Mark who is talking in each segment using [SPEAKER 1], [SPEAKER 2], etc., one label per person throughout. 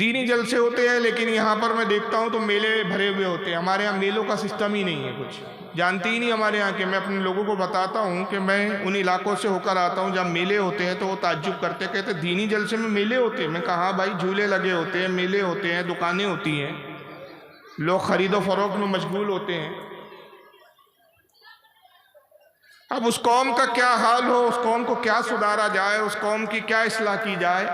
[SPEAKER 1] دینی جلسے ہوتے ہیں لیکن یہاں پر میں دیکھتا ہوں تو میلے بھرے ہوئے ہوتے ہیں. ہمارے ہاں میلوں کا سسٹم ہی نہیں ہے, کچھ جانتے ہی نہیں ہمارے یہاں کے. میں اپنے لوگوں کو بتاتا ہوں کہ میں ان علاقوں سے ہو کر آتا ہوں جب میلے ہوتے ہیں تو وہ تعجب کرتے, کہتے دینی جلسے میں میلے ہوتے ہیں. میں کہا ہاں بھائی, جھولے لگے ہوتے ہیں, میلے ہوتے ہیں, دکانیں ہوتی ہیں, لوگ خرید و فروخت میں مشغول ہوتے ہیں. اب اس قوم کا کیا حال ہو, اس قوم کو کیا سدھارا جائے, اس قوم کی کیا اصلاح کی جائے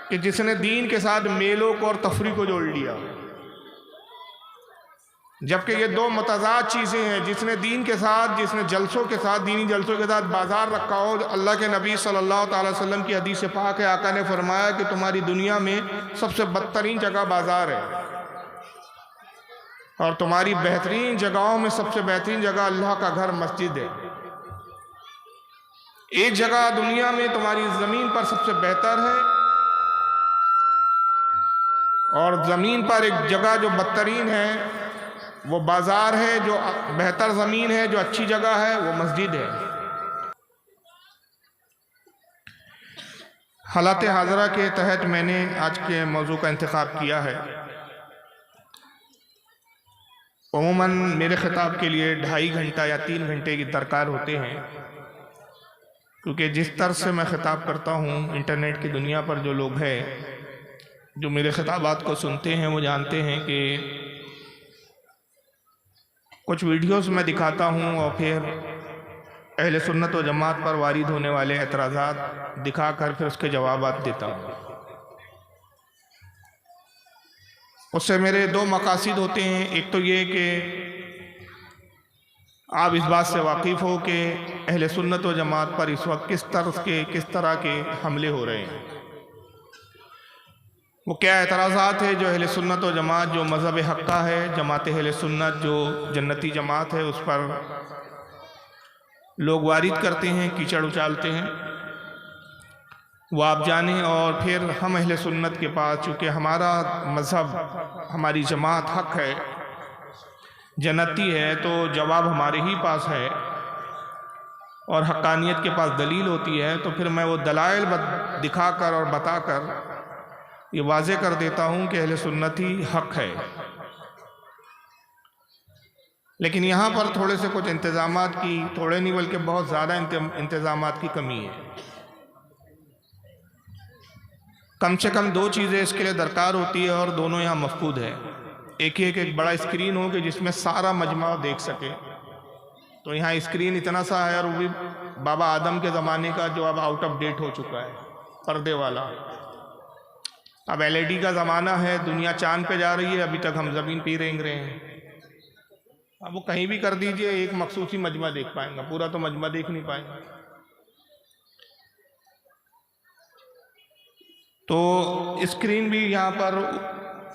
[SPEAKER 1] کہ جس نے دین کے ساتھ میلوں کو اور تفریح کو جوڑ لیا, جبکہ یہ دو متضاد چیزیں ہیں. جس نے دین کے ساتھ, جس نے جلسوں کے ساتھ, دینی جلسوں کے ساتھ بازار رکھا ہو. اللہ کے نبی صلی اللہ تعالی وسلم کی حدیث پاک ہے, آقا نے فرمایا کہ تمہاری دنیا میں سب سے بدترین جگہ بازار ہے, اور تمہاری بہترین جگہوں میں سب سے بہترین جگہ اللہ کا گھر مسجد ہے. ایک جگہ دنیا میں تمہاری زمین پر سب سے بہتر ہے, اور زمین پر ایک جگہ جو بدترین ہے وہ بازار ہے. جو بہتر زمین ہے, جو اچھی جگہ ہے, وہ مسجد ہے. حالات حاضرہ کے تحت میں نے آج کے موضوع کا انتخاب کیا ہے. عموماً میرے خطاب کے لیے 2.5 گھنٹہ یا 3 گھنٹے کی درکار ہوتے ہیں, کیونکہ جس طرح سے میں خطاب کرتا ہوں, انٹرنیٹ کی دنیا پر جو لوگ ہیں جو میرے خطابات کو سنتے ہیں وہ جانتے ہیں کہ کچھ ویڈیوز میں دکھاتا ہوں اور پھر اہل سنت و جماعت پر وارد ہونے والے اعتراضات دکھا کر پھر اس کے جوابات دیتا ہوں. اس سے میرے 2 مقاصد ہوتے ہیں. ایک تو یہ کہ آپ اس بات سے واقف ہو کہ اہل سنت و جماعت پر اس وقت کس طرح کے حملے ہو رہے ہیں, وہ کیا اعتراضات ہے جو اہل سنت و جماعت, جو مذہب حق کا ہے, جماعت اہل سنت جو جنتی جماعت ہے, اس پر لوگ وارد کرتے ہیں, کیچڑ اچالتے ہیں, وہ آپ جانیں. اور پھر ہم اہل سنت کے پاس, چونکہ ہمارا مذہب, ہماری جماعت حق ہے, جنتی ہے, تو جواب ہمارے ہی پاس ہے, اور حقانیت کے پاس دلیل ہوتی ہے. تو پھر میں وہ دلائل دکھا کر اور بتا کر یہ واضح کر دیتا ہوں کہ اہل سنت ہی حق ہے. لیکن یہاں پر تھوڑے سے کچھ انتظامات کی, تھوڑے نہیں بلکہ بہت زیادہ انتظامات کی کمی ہے. کم سے کم 2 چیزیں اس کے لیے درکار ہوتی ہے, اور دونوں یہاں مفقود ہے. ایک بڑا اسکرین ہو کہ جس میں سارا مجمع دیکھ سکے. تو یہاں اسکرین اتنا سا ہے, اور وہ بھی بابا آدم کے زمانے کا, جو اب آؤٹ آف ڈیٹ ہو چکا ہے, پردے والا. اب LED کا زمانہ ہے, دنیا چاند پہ جا رہی ہے, ابھی تک ہم زمین پہ رینگ رہے ہیں. اب وہ کہیں بھی کر دیجئے, ایک مخصوص ہی مجمع دیکھ پائیں گا, پورا تو مجمع دیکھ نہیں پائیں گا. تو اسکرین بھی یہاں پر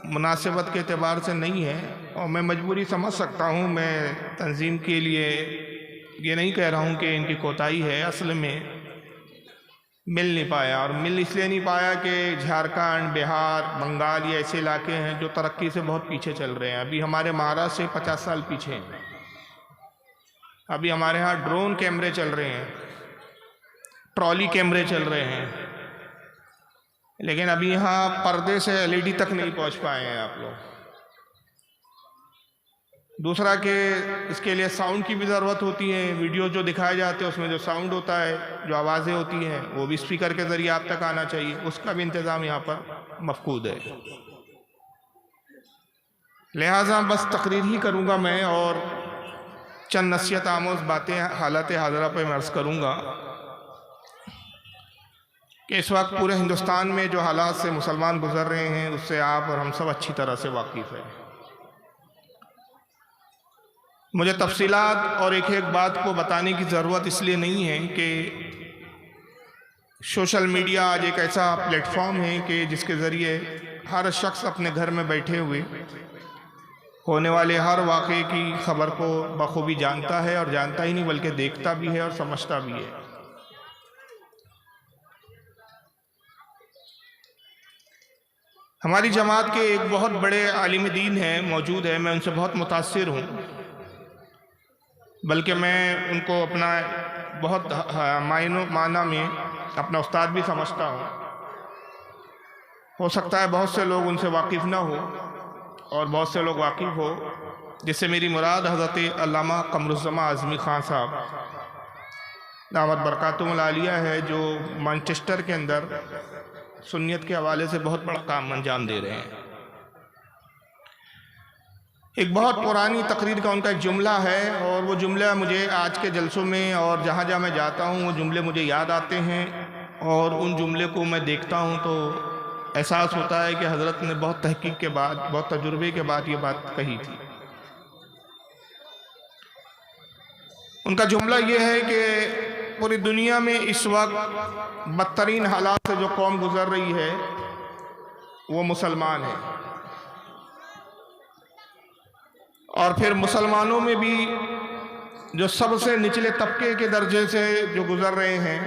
[SPEAKER 1] مناسبت کے اعتبار سے نہیں ہے, اور میں مجبوری سمجھ سکتا ہوں. میں تنظیم کے لیے یہ نہیں کہہ رہا ہوں کہ ان کی کوتاہی ہے, اصل میں مل نہیں پایا. اور مل اس لیے نہیں پایا کہ جھارکھنڈ, بہار, بنگال یہ ایسے علاقے ہیں جو ترقی سے بہت پیچھے چل رہے ہیں. ابھی ہمارے مہاراشٹر سے 50 سال پیچھے ہیں. ابھی ہمارے ہاں ڈرون کیمرے چل رہے ہیں, ٹرالی کیمرے چل رہے ہیں, لیکن ابھی یہاں پردے سے LED تک نہیں پہنچ پائے ہیں آپ لوگ. دوسرا کہ اس کے لیے ساؤنڈ کی بھی ضرورت ہوتی ہے. ویڈیو جو دکھائے جاتے ہیں اس میں جو ساؤنڈ ہوتا ہے, جو آوازیں ہوتی ہیں, وہ بھی اسپیکر کے ذریعے آپ تک آنا چاہیے. اس کا بھی انتظام یہاں پر مفقود ہے. لہٰذا بس تقریر ہی کروں گا میں, اور چند نصیحت آموز باتیں حالات حاضرہ پہ میں عرض کروں گا کہ اس وقت پورے ہندوستان میں جو حالات سے مسلمان گزر رہے ہیں, اس سے آپ اور ہم سب اچھی طرح سے واقف ہیں. مجھے تفصیلات اور ایک بات کو بتانے کی ضرورت اس لیے نہیں ہے کہ سوشل میڈیا آج ایک ایسا پلیٹ فارم ہے کہ جس کے ذریعے ہر شخص اپنے گھر میں بیٹھے ہوئے ہونے والے ہر واقعے کی خبر کو بخوبی جانتا ہے, اور جانتا ہی نہیں بلکہ دیکھتا بھی ہے اور سمجھتا بھی ہے. ہماری جماعت کے ایک بہت بڑے عالم دین ہیں, موجود ہے, میں ان سے بہت متاثر ہوں, بلکہ میں ان کو اپنا بہت معنی میں اپنا استاد بھی سمجھتا ہوں. ہو سکتا ہے بہت سے لوگ ان سے واقف نہ ہو اور بہت سے لوگ واقف ہو، جس سے میری مراد حضرت علامہ قمر الزمان اعظمی خان صاحب دامت برکاتہم العالیہ ہے، جو مانچسٹر کے اندر سنیت کے حوالے سے بہت بڑا کام انجام دے رہے ہیں۔ ایک بہت پرانی تقریر کا ان کا ایک جملہ ہے، اور وہ جملہ مجھے آج کے جلسوں میں اور جہاں جہاں میں جاتا ہوں وہ جملے مجھے یاد آتے ہیں، اور ان جملے کو میں دیکھتا ہوں تو احساس ہوتا ہے کہ حضرت نے بہت تحقیق کے بعد، بہت تجربے کے بعد یہ بات کہی تھی۔ ان کا جملہ یہ ہے کہ پوری دنیا میں اس وقت بدترین حالات سے جو قوم گزر رہی ہے وہ مسلمان ہے، اور پھر مسلمانوں میں بھی جو سب سے نچلے طبقے کے درجے سے جو گزر رہے ہیں،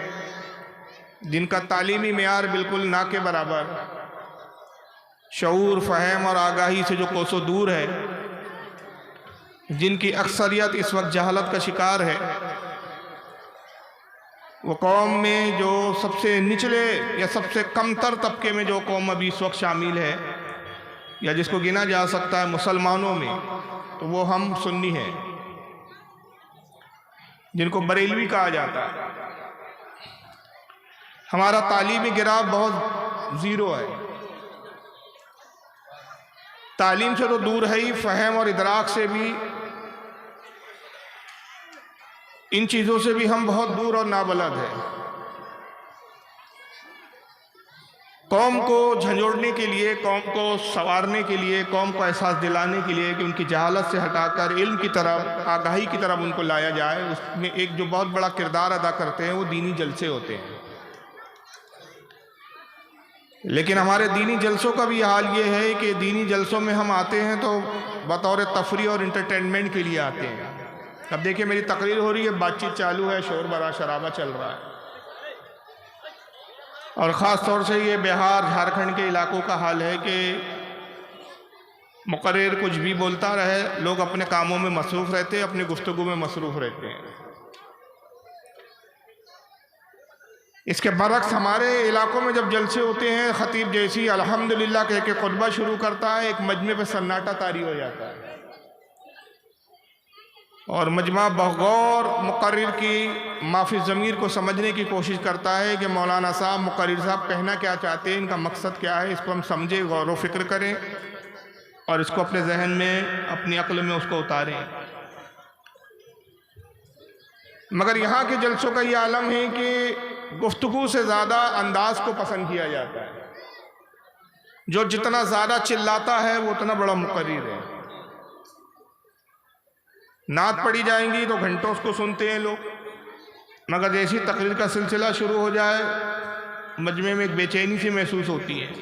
[SPEAKER 1] جن کا تعلیمی معیار بالکل نہ کے برابر، شعور، فہم اور آگاہی سے جو کوسوں دور ہے، جن کی اکثریت اس وقت جہالت کا شکار ہے، وہ قوم میں جو سب سے نچلے یا سب سے کم تر طبقے میں جو قوم ابھی اس وقت شامل ہے یا جس کو گنا جا سکتا ہے مسلمانوں میں، تو وہ ہم سنی ہیں، جن کو بریلوی کہا جاتا ہے۔ ہمارا تعلیمی گراف بہت زیرو ہے، تعلیم سے تو دور ہے ہی، فہم اور ادراک سے بھی، ان چیزوں سے بھی ہم بہت دور اور نابلد ہیں۔ قوم کو جھنجھوڑنے کے لیے، قوم کو سنوارنے کے لیے، قوم کو احساس دلانے کے لیے کہ ان کی جہالت سے ہٹا کر علم کی طرف، آگاہی کی طرف ان کو لایا جائے، اس میں ایک جو بہت بڑا کردار ادا کرتے ہیں وہ دینی جلسے ہوتے ہیں۔ لیکن ہمارے دینی جلسوں کا بھی حال یہ ہے کہ دینی جلسوں میں ہم آتے ہیں تو بطور تفریح اور انٹرٹینمنٹ کے لیے آتے ہیں۔ اب دیکھیں میری تقریر ہو رہی ہے، بات چیت چالو ہے، شور برا شرابہ چل رہا ہے، اور خاص طور سے یہ بہار، جھارکھنڈ کے علاقوں کا حال ہے کہ مقرر کچھ بھی بولتا رہے، لوگ اپنے کاموں میں مصروف رہتے ہیں، اپنی گفتگو میں مصروف رہتے ہیں۔ اس کے برعکس ہمارے علاقوں میں جب جلسے ہوتے ہیں، خطیب جیسی الحمدللہ کہہ کے خطبہ شروع کرتا ہے، ایک مجمع پہ سناٹا طاری ہو جاتا ہے، اور مجمع بغور مقرر کی معافی ضمیر کو سمجھنے کی کوشش کرتا ہے کہ مولانا صاحب، مقرر صاحب کہنا کیا چاہتے ہیں، ان کا مقصد کیا ہے، اس کو ہم سمجھیں، غور و فکر کریں، اور اس کو اپنے ذہن میں، اپنی عقل میں اس کو اتاریں۔ مگر یہاں کے جلسوں کا یہ عالم ہے کہ گفتگو سے زیادہ انداز کو پسند کیا جاتا ہے، جو جتنا زیادہ چلاتا ہے وہ اتنا بڑا مقرر ہے۔ نعت پڑھی جائیں گی تو گھنٹوں اس کو سنتے ہیں لوگ، مگر جیسی تقریر کا سلسلہ شروع ہو جائے مجمع میں ایک بے چینی سی محسوس ہوتی ہے۔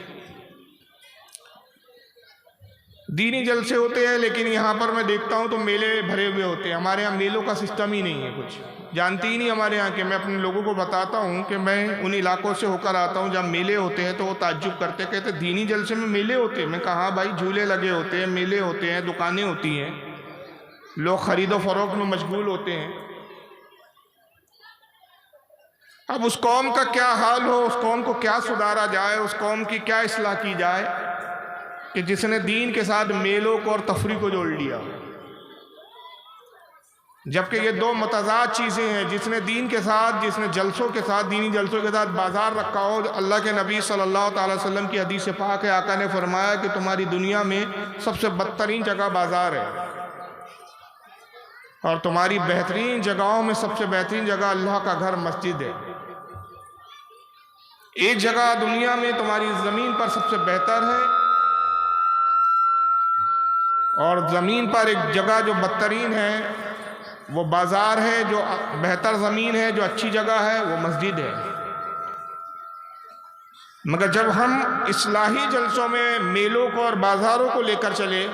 [SPEAKER 1] دینی جلسے ہوتے ہیں، لیکن یہاں پر میں دیکھتا ہوں تو میلے بھرے ہوئے ہوتے ہیں۔ ہمارے ہاں میلوں کا سسٹم ہی نہیں ہے، کچھ جانتی ہی نہیں ہمارے ہاں کہ میں اپنے لوگوں کو بتاتا ہوں کہ میں ان علاقوں سے ہو کر آتا ہوں جب میلے ہوتے ہیں تو وہ تعجب کرتے، کہتے دینی جلسے میں میلے ہوتے ہیں؟ میں کہا بھائی، جھولے لگے ہوتے ہیں، میلے ہوتے ہیں، دکانیں ہوتی ہیں، لوگ خرید و فروخت میں مشغول ہوتے ہیں۔ اب اس قوم کا کیا حال ہو، اس قوم کو کیا سدھارا جائے، اس قوم کی کیا اصلاح کی جائے کہ جس نے دین کے ساتھ میلوں کو اور تفریح کو جوڑ لیا، جبکہ یہ دو متضاد چیزیں ہیں۔ جس نے دین کے ساتھ، جس نے جلسوں کے ساتھ، دینی جلسوں کے ساتھ بازار رکھا ہو، اللہ کے نبی صلی اللہ تعالی وسلم کی حدیث پاک ہے، آقا نے فرمایا کہ تمہاری دنیا میں سب سے بدترین جگہ بازار ہے، اور تمہاری بہترین جگہوں میں سب سے بہترین جگہ اللہ کا گھر، مسجد ہے۔ ایک جگہ دنیا میں تمہاری زمین پر سب سے بہتر ہے، اور زمین پر ایک جگہ جو بدترین ہے وہ بازار ہے، جو بہتر زمین ہے، جو اچھی جگہ ہے وہ مسجد ہے۔ مگر جب ہم اصلاحی جلسوں میں میلوں کو اور بازاروں کو لے کر چلے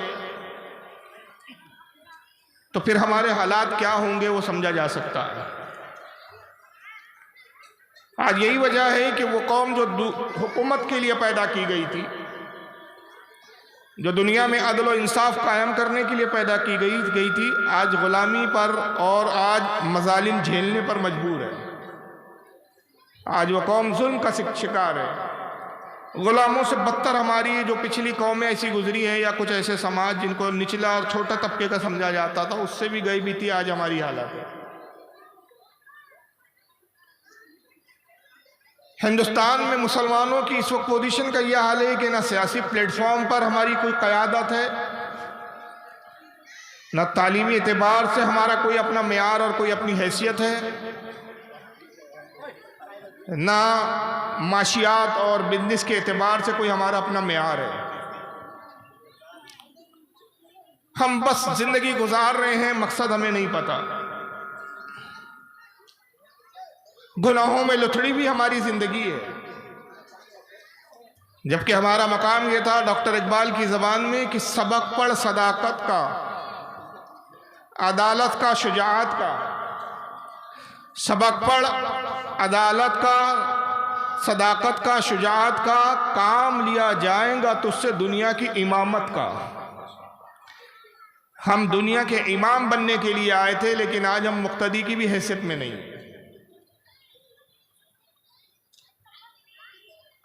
[SPEAKER 1] تو پھر ہمارے حالات کیا ہوں گے وہ سمجھا جا سکتا ہے۔ آج یہی وجہ ہے کہ وہ قوم جو حکومت کے لیے پیدا کی گئی تھی، جو دنیا میں عدل و انصاف قائم کرنے کے لیے پیدا کی گئی تھی، آج غلامی پر اور آج مظالم جھیلنے پر مجبور ہے۔ آج وہ قوم ظلم کا شکار ہے، غلاموں سے بدتر ہماری جو پچھلی قومیں ایسی گزری ہیں یا کچھ ایسے سماج جن کو نچلا اور چھوٹا طبقے کا سمجھا جاتا تھا، اس سے بھی گئی بیتی آج ہماری حالت ہے۔ ہندوستان میں مسلمانوں کی اس وقت پوزیشن کا یہ حال ہے کہ نہ سیاسی پلیٹ فارم پر ہماری کوئی قیادت ہے، نہ تعلیمی اعتبار سے ہمارا کوئی اپنا معیار اور کوئی اپنی حیثیت ہے، نہ معاشیات اور بزنس کے اعتبار سے کوئی ہمارا اپنا معیار ہے۔ ہم بس زندگی گزار رہے ہیں، مقصد ہمیں نہیں پتا۔ گناہوں میں لتھڑی بھی ہماری زندگی ہے، جبکہ ہمارا مقام یہ تھا ڈاکٹر اقبال کی زبان میں کہ سبق پڑھ صداقت کا، عدالت کا، شجاعت کا۔ سبق پڑھ عدالت کا، صداقت کا، شجاعت کا، کام لیا جائیں گا تجھ سے دنیا کی امامت کا۔ ہم دنیا کے امام بننے کے لیے آئے تھے، لیکن آج ہم مقتدی کی بھی حیثیت میں نہیں۔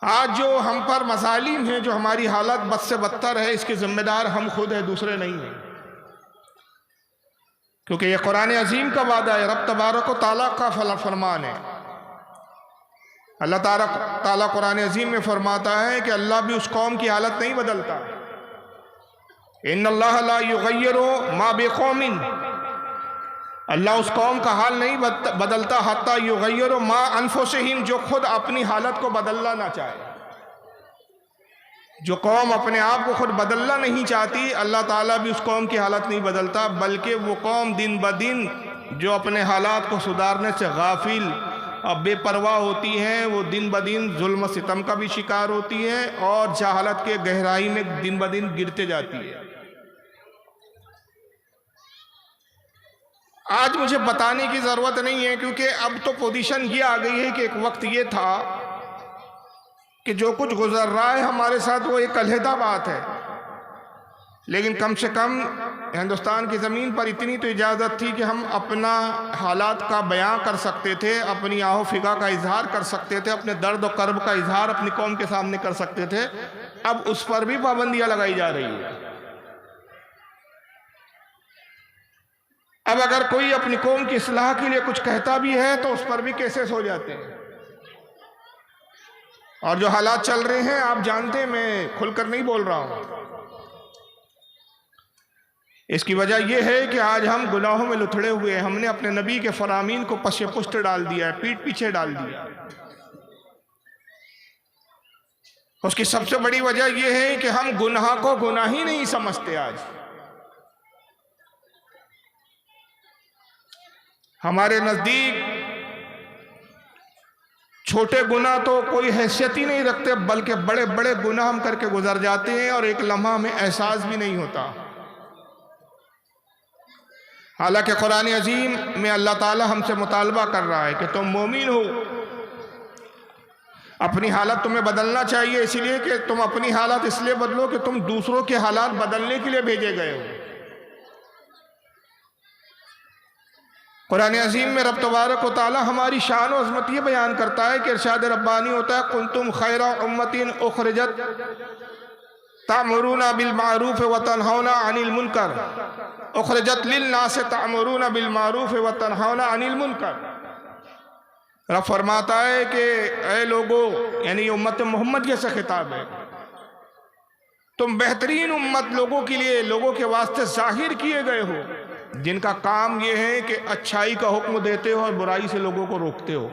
[SPEAKER 1] آج جو ہم پر مظالم ہیں، جو ہماری حالت بد سے بدتر ہے، اس کے ذمہ دار ہم خود ہیں، دوسرے نہیں ہیں۔ کیونکہ یہ قرآن عظیم کا وعدہ ہے، رب تبارک و تعالیٰ کا فرمان ہے۔ اللہ تعالیٰ قرآن عظیم میں فرماتا ہے کہ اللہ بھی اس قوم کی حالت نہیں بدلتا۔ ان اللہ لا یغیر ما بقوم، اللہ اس قوم کا حال نہیں بدلتا حتی یغیر ما انفسہم، جو خود اپنی حالت کو بدلنا نہ چاہے۔ جو قوم اپنے آپ کو خود بدلنا نہیں چاہتی، اللہ تعالیٰ بھی اس قوم کی حالت نہیں بدلتا، بلکہ وہ قوم دن بدن جو اپنے حالات کو سدھارنے سے غافل اور بے پرواہ ہوتی ہیں، وہ دن بدن ظلم و ستم کا بھی شکار ہوتی ہے اور جہالت کے گہرائی میں دن بدن گرتے جاتی ہے۔ آج مجھے بتانے کی ضرورت نہیں ہے، کیونکہ اب تو پوزیشن یہ آ گئی ہے کہ ایک وقت یہ تھا کہ جو کچھ گزر رہا ہے ہمارے ساتھ وہ ایک علیحدہ بات ہے، لیکن کم سے کم ہندوستان کی زمین پر اتنی تو اجازت تھی کہ ہم اپنا حالات کا بیان کر سکتے تھے، اپنی آہ و فغاں کا اظہار کر سکتے تھے، اپنے درد و کرب کا اظہار اپنی قوم کے سامنے کر سکتے تھے۔ اب اس پر بھی پابندیاں لگائی جا رہی ہیں۔ اب اگر کوئی اپنی قوم کی اصلاح کے لیے کچھ کہتا بھی ہے تو اس پر بھی کیسز ہو جاتے ہیں۔ اور جو حالات چل رہے ہیں آپ جانتے ہیں، میں کھل کر نہیں بول رہا ہوں۔ اس کی وجہ یہ ہے کہ آج ہم گناہوں میں لتھڑے ہوئے ہیں، ہم نے اپنے نبی کے فرامین کو پس پشت ڈال دیا ہے، پیٹ پیچھے ڈال دیا۔ اس کی سب سے بڑی وجہ یہ ہے کہ ہم گناہ کو گناہ ہی نہیں سمجھتے۔ آج ہمارے نزدیک چھوٹے گناہ تو کوئی حیثیت ہی نہیں رکھتے، بلکہ بڑے بڑے گناہ ہم کر کے گزر جاتے ہیں اور ایک لمحہ ہمیں احساس بھی نہیں ہوتا۔ حالانکہ قرآن عظیم میں اللہ تعالیٰ ہم سے مطالبہ کر رہا ہے کہ تم مومن ہو، اپنی حالت تمہیں بدلنا چاہیے، اس لیے کہ تم اپنی حالت اس لیے بدلو کہ تم دوسروں کے حالات بدلنے کے لیے بھیجے گئے ہو۔ قرآن عظیم میں رب تبارک و تعالیٰ ہماری شان و عظمت یہ بیان کرتا ہے کہ ارشاد ربانی ہوتا ہے کنتم خیر امت اخرجت تعمرون بالمعروف وتنہون عن المنکر، اخرجت للناس تعمرون بالمعروف وتنہون عن المنکر۔ رب فرماتا ہے کہ اے لوگو، یعنی امت محمد سے خطاب ہے، تم بہترین امت لوگوں کے لیے، لوگوں کے واسطے ظاہر کیے گئے ہو، جن کا کام یہ ہے کہ اچھائی کا حکم دیتے ہو اور برائی سے لوگوں کو روکتے ہو۔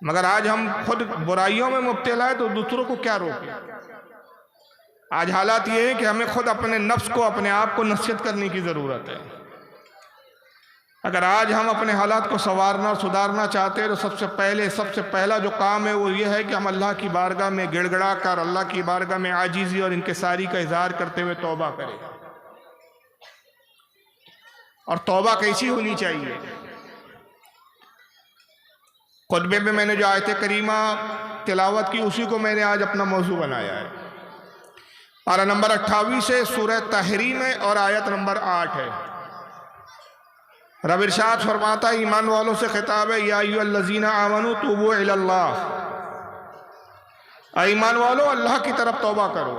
[SPEAKER 1] مگر آج ہم خود برائیوں میں مبتلا ہے تو دوسروں کو کیا روکیں؟ آج حالات یہ ہے کہ ہمیں خود اپنے نفس کو، اپنے آپ کو نصیحت کرنے کی ضرورت ہے۔ اگر آج ہم اپنے حالات کو سنوارنا اور سدھارنا چاہتے ہیں تو سب سے پہلا جو کام ہے وہ یہ ہے کہ ہم اللہ کی بارگاہ میں گڑ گڑا کر، اللہ کی بارگاہ میں عاجزی اور انکساری کا اظہار کرتے ہوئے توبہ کریں۔ اور توبہ کیسی ہونی چاہیے؟ خطبے میں میں نے جو آیت کریمہ تلاوت کی اسی کو میں نے آج اپنا موضوع بنایا ہے۔ پارہ نمبر 28 سے سورہ تحریم ہے اور آیت نمبر 8 ہے۔ رب ارشاد فرماتا ہے، ایمان والوں سے خطاب ہے، یا ایھا الذین آمنوا توبوا الی اللہ اے ایمان والو اللہ کی طرف توبہ کرو،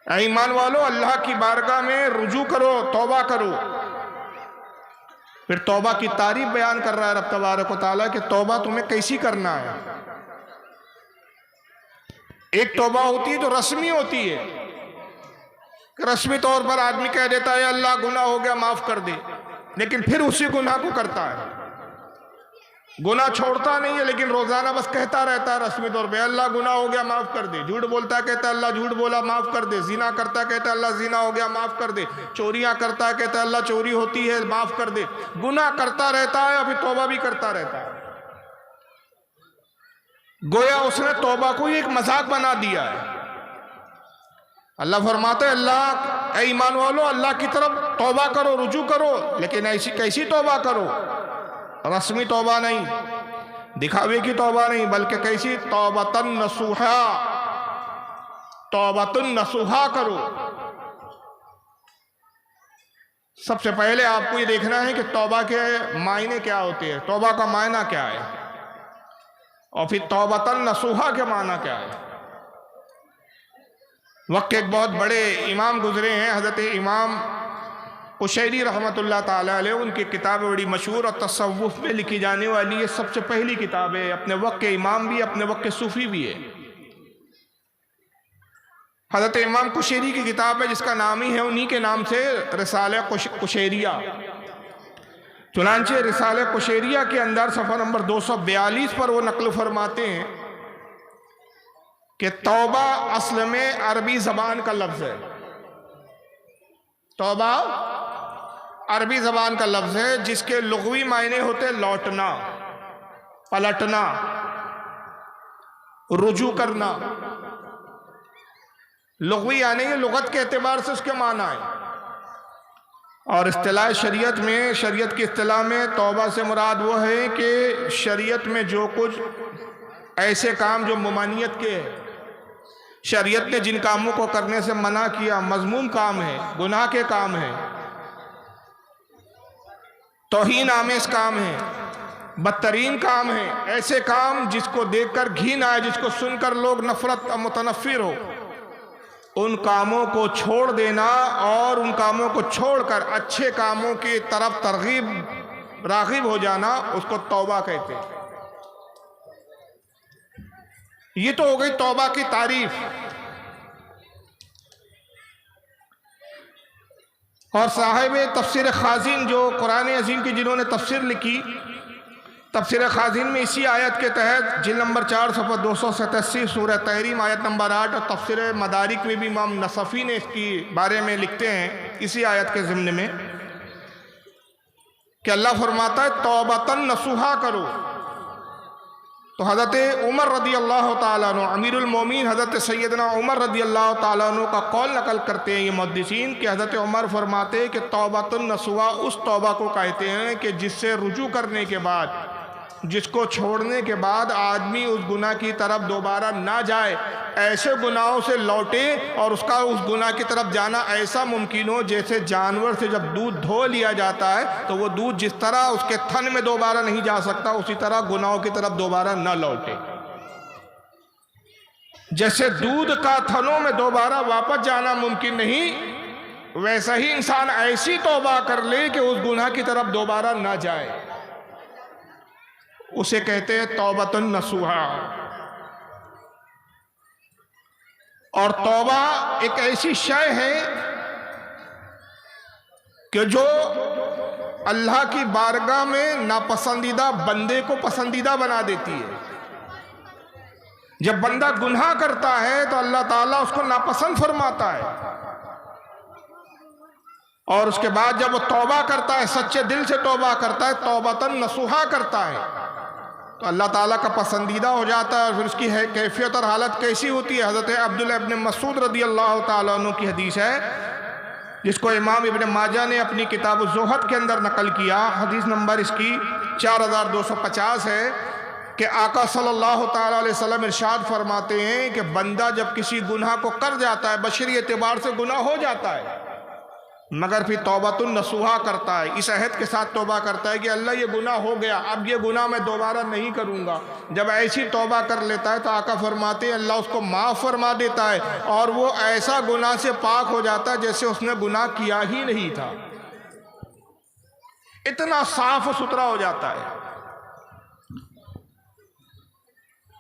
[SPEAKER 1] اے ایمان والو اللہ کی بارگاہ میں رجوع کرو، توبہ کرو۔ پھر توبہ کی تعریف بیان کر رہا ہے رب تبارک و تعالیٰ کہ توبہ تمہیں کیسی کرنا ہے۔ ایک توبہ ہوتی ہے جو رسمی ہوتی ہے، کہ رسمی طور پر آدمی کہہ دیتا ہے اللہ گناہ ہو گیا معاف کر دے، لیکن پھر اسی گناہ کو کرتا ہے، گناہ چھوڑتا نہیں ہے لیکن روزانہ بس کہتا رہتا ہے رسمی طور پہ اللہ گناہ ہو گیا معاف کر دے، جھوٹ بولتا ہے کہتا ہے اللہ جھوٹ بولا معاف کر دے، زنا کرتا ہے کہتا ہے اللہ زنا ہو گیا معاف کر دے، چوریاں کرتا ہے کہتا ہے اللہ چوری ہوتی ہے معاف کر دے، گناہ کرتا رہتا ہے اور پھر توبہ بھی کرتا رہتا ہے۔ گویا اس نے توبہ کو ایک مذاق بنا دیا ہے۔ اللہ فرماتا ہے اللہ اے ایمان والو اللہ کی طرف توبہ کرو، رجوع کرو، لیکن ایسی کیسی توبہ کرو؟ رسمی توبہ نہیں، دکھاوے کی توبہ نہیں، بلکہ کیسی توبۃ نصوحا، توبۃ نصوحا کرو۔ سب سے پہلے آپ کو یہ دیکھنا ہے کہ توبہ کے معنی کیا ہوتے ہیں، توبہ کا معنی کیا ہے، اور پھر توبۃ نصوحا کے معنی کیا ہے۔ وقت کے ایک بہت بڑے امام گزرے ہیں، حضرت امام قشیری رحمۃ اللہ تعالیٰ علیہ، ان کی کتاب بڑی مشہور اور تصوف میں لکھی جانے والی یہ سب سے پہلی کتاب ہے، اپنے وقت کے امام بھی، اپنے وقت کے صوفی بھی ہے۔ حضرت امام قشیری کی کتاب ہے جس کا نام ہی ہے انہی کے نام سے رسالہ قشیریہ۔ چنانچہ رسالہ قشیریہ کے اندر صفحہ نمبر 242 پر وہ نقل فرماتے ہیں کہ توبہ اصل میں عربی زبان کا لفظ ہے، توبہ عربی زبان کا لفظ ہے جس کے لغوی معنی ہوتے لوٹنا، پلٹنا، رجوع کرنا۔ لغوی یعنی یہ لغت کے اعتبار سے اس کے معنی ہے، اور اصطلاح شریعت میں، شریعت کی اصطلاح میں توبہ سے مراد وہ ہے کہ شریعت میں جو کچھ ایسے کام جو ممانعت کے ہیں، شریعت نے جن کاموں کو کرنے سے منع کیا، مذموم کام ہے، گناہ کے کام ہیں، توہین آمیز کام ہے، بدترین کام ہے، ایسے کام جس کو دیکھ کر گھن آئے، جس کو سن کر لوگ نفرت متنفر ہو، ان کاموں کو چھوڑ دینا اور ان کاموں کو چھوڑ کر اچھے کاموں کی طرف راغب ہو جانا، اس کو توبہ کہتے ہیں۔ یہ تو ہو گئی توبہ کی تعریف۔ اور صاحب تفسیر خازن جو قرآن عظیم کی جنہوں نے تفسیر لکھی، تفسیر خازن میں اسی آیت کے تحت جلد نمبر 4 صفحہ 287 سورہ تحریم آیت نمبر 8، اور تفسیر مدارک میں بھی امام نصفی نے اس کی بارے میں لکھتے ہیں اسی آیت کے ضمن میں کہ اللہ فرماتا ہے توبۃ نصوحا کرو۔ تو حضرت عمر رضی اللہ تعالیٰ عنہ، امیر المومنین حضرت سیدنا عمر رضی اللہ تعالیٰ عنہ کا قول نقل کرتے ہیں یہ محدثین کہ حضرت عمر فرماتے ہیں کہ توبۃ النصوحا اس توبہ کو کہتے ہیں کہ جس سے رجوع کرنے کے بعد، جس کو چھوڑنے کے بعد آدمی اس گناہ کی طرف دوبارہ نہ جائے، ایسے گناہوں سے لوٹے اور اس کا اس گناہ کی طرف جانا ایسا ممکن ہو جیسے جانور سے جب دودھ دھو لیا جاتا ہے تو وہ دودھ جس طرح اس کے تھن میں دوبارہ نہیں جا سکتا، اسی طرح گناہوں کی طرف دوبارہ نہ لوٹے۔ جیسے دودھ کا تھنوں میں دوبارہ واپس جانا ممکن نہیں، ویسا ہی انسان ایسی توبہ کر لے کہ اس گناہ کی طرف دوبارہ نہ جائے، اسے کہتے ہیں توبۃ نصوحا۔ اور توبہ ایک ایسی شے ہے کہ جو اللہ کی بارگاہ میں ناپسندیدہ بندے کو پسندیدہ بنا دیتی ہے۔ جب بندہ گناہ کرتا ہے تو اللہ تعالیٰ اس کو ناپسند فرماتا ہے، اور اس کے بعد جب وہ توبہ کرتا ہے، سچے دل سے توبہ کرتا ہے، توبۃ نصوحا کرتا ہے، تو اللہ تعالیٰ کا پسندیدہ ہو جاتا ہے۔ اور پھر اس کی کیفیت اور حالت کیسی ہوتی ہے؟ حضرت عبداللہ ابن مسعود رضی اللہ تعالیٰ عنہ کی حدیث ہے جس کو امام ابن ماجہ نے اپنی کتاب الزہد کے اندر نقل کیا، حدیث نمبر اس کی 4250 ہے کہ آقا صلی اللہ تعالیٰ علیہ وسلم ارشاد فرماتے ہیں کہ بندہ جب کسی گناہ کو کر جاتا ہے، بشری اعتبار سے گناہ ہو جاتا ہے، مگر پھر توبۃ نصوحہ کرتا ہے، اس عہد کے ساتھ توبہ کرتا ہے کہ اللہ یہ گناہ ہو گیا، اب یہ گناہ میں دوبارہ نہیں کروں گا۔ جب ایسی توبہ کر لیتا ہے تو آقا فرماتے ہیں اللہ اس کو معاف فرما دیتا ہے، اور وہ ایسا گناہ سے پاک ہو جاتا ہے جیسے اس نے گناہ کیا ہی نہیں تھا، اتنا صاف و ستھرا ہو جاتا ہے۔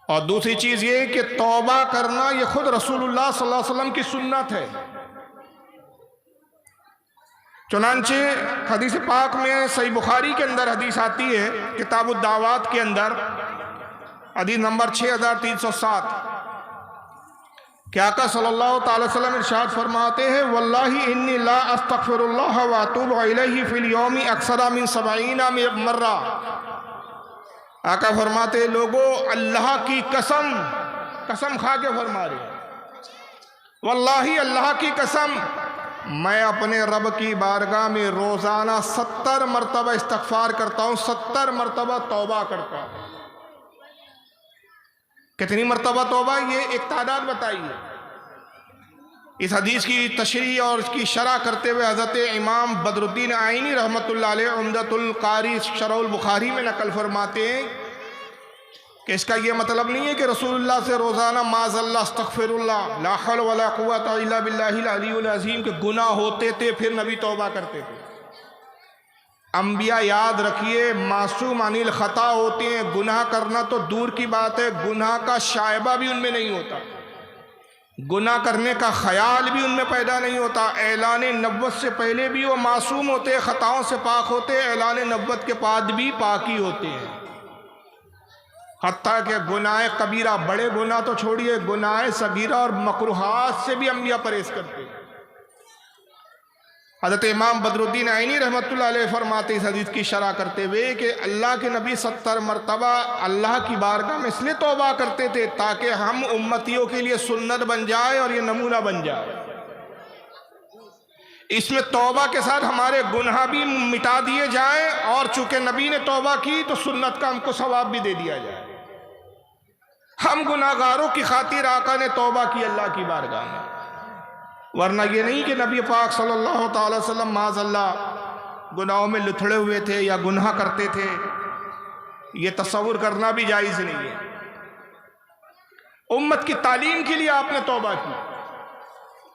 [SPEAKER 1] اور دوسری چیز یہ کہ توبہ کرنا یہ خود رسول اللہ صلی اللہ علیہ وسلم کی سنت ہے۔ چنانچہ حدیث پاک میں صحیح بخاری کے اندر حدیث آتی ہے، کتاب الدعوات کے اندر حدیث نمبر 6307، کہ آقا صلی اللہ تعالی وسلم ارشاد فرماتے ہیں واللہ انی لا استغفر اللہ واتوب الیہ فی اليوم اکثر من 70 مرہ۔ آقا فرماتے ہیں لوگو اللہ کی قسم کھا کے فرما رہے ہیں، واللہ اللہ کی قسم میں اپنے رب کی بارگاہ میں روزانہ 70 مرتبہ استغفار کرتا ہوں، 70 مرتبہ توبہ کرتا ہوں۔ کتنی مرتبہ توبہ؟ یہ ایک تعداد بتائیے۔ اس حدیث کی تشریح اور اس کی شرح کرتے ہوئے حضرت امام بدر الدین آئینی رحمۃ اللہ علیہ عمدۃ القاری شرح البخاری میں نقل فرماتے ہیں کہ اس کا یہ مطلب نہیں ہے کہ رسول اللہ سے روزانہ معاذ اللہ استغفر اللہ لا حول ولا قوت الا باللہ العلی العظیم کے گناہ ہوتے تھے پھر نبی توبہ کرتے تھے۔ انبیاء یاد رکھیے معصوم عن الخطا ہوتے ہیں، گناہ کرنا تو دور کی بات ہے، گناہ کا شائبہ بھی ان میں نہیں ہوتا، گناہ کرنے کا خیال بھی ان میں پیدا نہیں ہوتا۔ اعلان نبوت سے پہلے بھی وہ معصوم ہوتے، خطاؤں سے پاک ہوتے، اعلان نبوت کے بعد بھی پاکی ہوتے ہیں۔ حتیٰ کہ گناہ کبیرہ، بڑے گناہ تو چھوڑیے، گناہ صغیرہ اور مکروہات سے بھی انبیاء پرہیز کرتے ہیں۔ حضرت امام بدر الدین عینی رحمۃ اللہ علیہ فرماتے ہیں اس حدیث کی شرح کرتے ہوئے کہ اللہ کے نبی 70 مرتبہ اللہ کی بارگاہ میں اس لیے توبہ کرتے تھے تاکہ ہم امتیوں کے لیے سنت بن جائے اور یہ نمونہ بن جائے۔ اس میں توبہ کے ساتھ ہمارے گناہ بھی مٹا دیے جائیں، اور چونکہ نبی نے توبہ کی تو سنت کا ہم کو ثواب بھی دے دیا جائے۔ ہم گناہگاروں کی خاطر آقا نے توبہ کی اللہ کی بارگاہ میں، ورنہ یہ نہیں کہ نبی پاک صلی اللہ تعالی وسلم معاذ اللہ گناہوں میں لتھڑے ہوئے تھے یا گناہ کرتے تھے، یہ تصور کرنا بھی جائز نہیں ہے۔ امت کی تعلیم کے لیے آپ نے توبہ کی،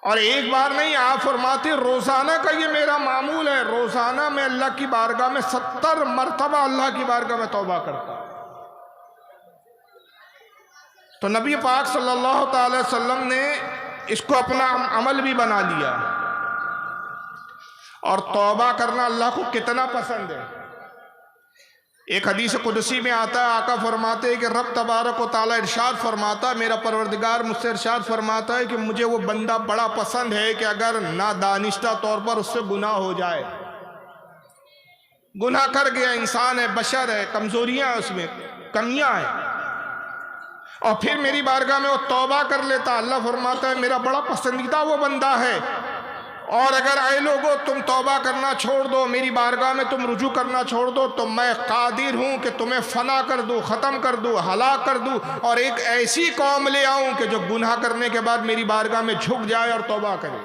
[SPEAKER 1] اور ایک بار نہیں، آپ فرماتے روزانہ کا یہ میرا معمول ہے، روزانہ میں اللہ کی بارگاہ میں 70 مرتبہ اللہ کی بارگاہ میں توبہ کرتا۔ تو نبی پاک صلی اللہ تعالی وسلم نے اس کو اپنا عمل بھی بنا لیا، اور توبہ کرنا اللہ کو کتنا پسند ہے۔ ایک حدیث قدسی میں آتا ہے، آقا فرماتے ہیں کہ رب تبارک و تعالی ارشاد فرماتا ہے، میرا پروردگار مجھ سے ارشاد فرماتا ہے کہ مجھے وہ بندہ بڑا پسند ہے کہ اگر نادانستہ طور پر اس سے گناہ ہو جائے، گناہ کر گیا، انسان ہے، بشر ہے، کمزوریاں ہیں، اس میں کمیاں ہیں، اور پھر میری بارگاہ میں وہ توبہ کر لیتا، اللہ فرماتا ہے میرا بڑا پسندیدہ وہ بندہ ہے۔ اور اگر اے لوگو تم توبہ کرنا چھوڑ دو، میری بارگاہ میں تم رجوع کرنا چھوڑ دو، تو میں قادر ہوں کہ تمہیں فنا کر دوں، ختم کر دوں، ہلاک کر دوں، اور ایک ایسی قوم لے آؤں کہ جو گناہ کرنے کے بعد میری بارگاہ میں جھک جائے اور توبہ کرے۔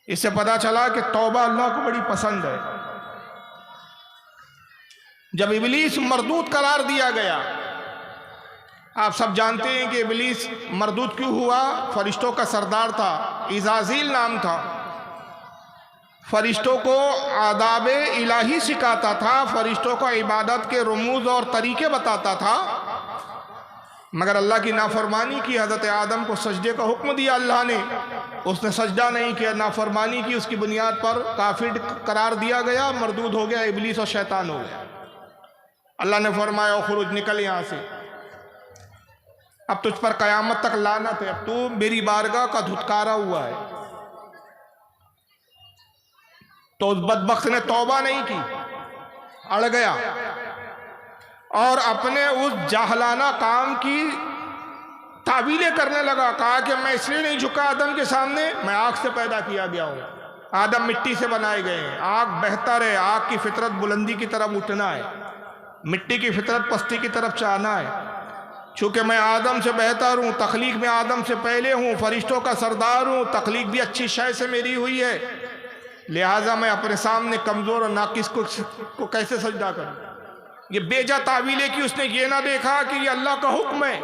[SPEAKER 1] اس سے پتہ چلا کہ توبہ اللہ کو بڑی پسند ہے۔ جب ابلیس مردود قرار دیا گیا، آپ سب جانتے ہیں کہ ابلیس مردود کیوں ہوا؟ فرشتوں کا سردار تھا، عزازیل نام تھا، فرشتوں کو آداب الہی سکھاتا تھا، فرشتوں کو عبادت کے رموز اور طریقے بتاتا تھا، مگر اللہ کی نافرمانی کی۔ حضرت آدم کو سجدے کا حکم دیا اللہ نے، اس نے سجدہ نہیں کیا، نافرمانی کی، اس کی بنیاد پر کافر قرار دیا گیا، مردود ہو گیا، ابلیس اور شیطان ہو گیا۔ اللہ نے فرمایا اخرج، نکل یہاں سے، اب تجھ پر قیامت تک لعنت ہے، اب تو میری بارگاہ کا دھتکارا ہوا ہے۔ تو اس بدبخت نے توبہ نہیں کی، اڑ گیا، اور اپنے اس جاہلانہ کام کی تعویلیں کرنے لگا۔ کہا کہ میں اس لیے نہیں جھکا آدم کے سامنے، میں آگ سے پیدا کیا گیا ہوں، آدم مٹی سے بنائے گئے ہیں، آگ بہتر ہے، آگ کی فطرت بلندی کی طرف اٹھنا ہے، مٹی کی فطرت پستی کی طرف چاہنا ہے۔ چونکہ میں آدم سے بہتر ہوں، تخلیق میں آدم سے پہلے ہوں، فرشتوں کا سردار ہوں، تخلیق بھی اچھی شے سے میری ہوئی ہے، لہٰذا میں اپنے سامنے کمزور اور ناقص کو کیسے سجدہ کروں؟ یہ بیجا تعویلیں کی، اس نے یہ نہ دیکھا کہ یہ اللہ کا حکم ہے،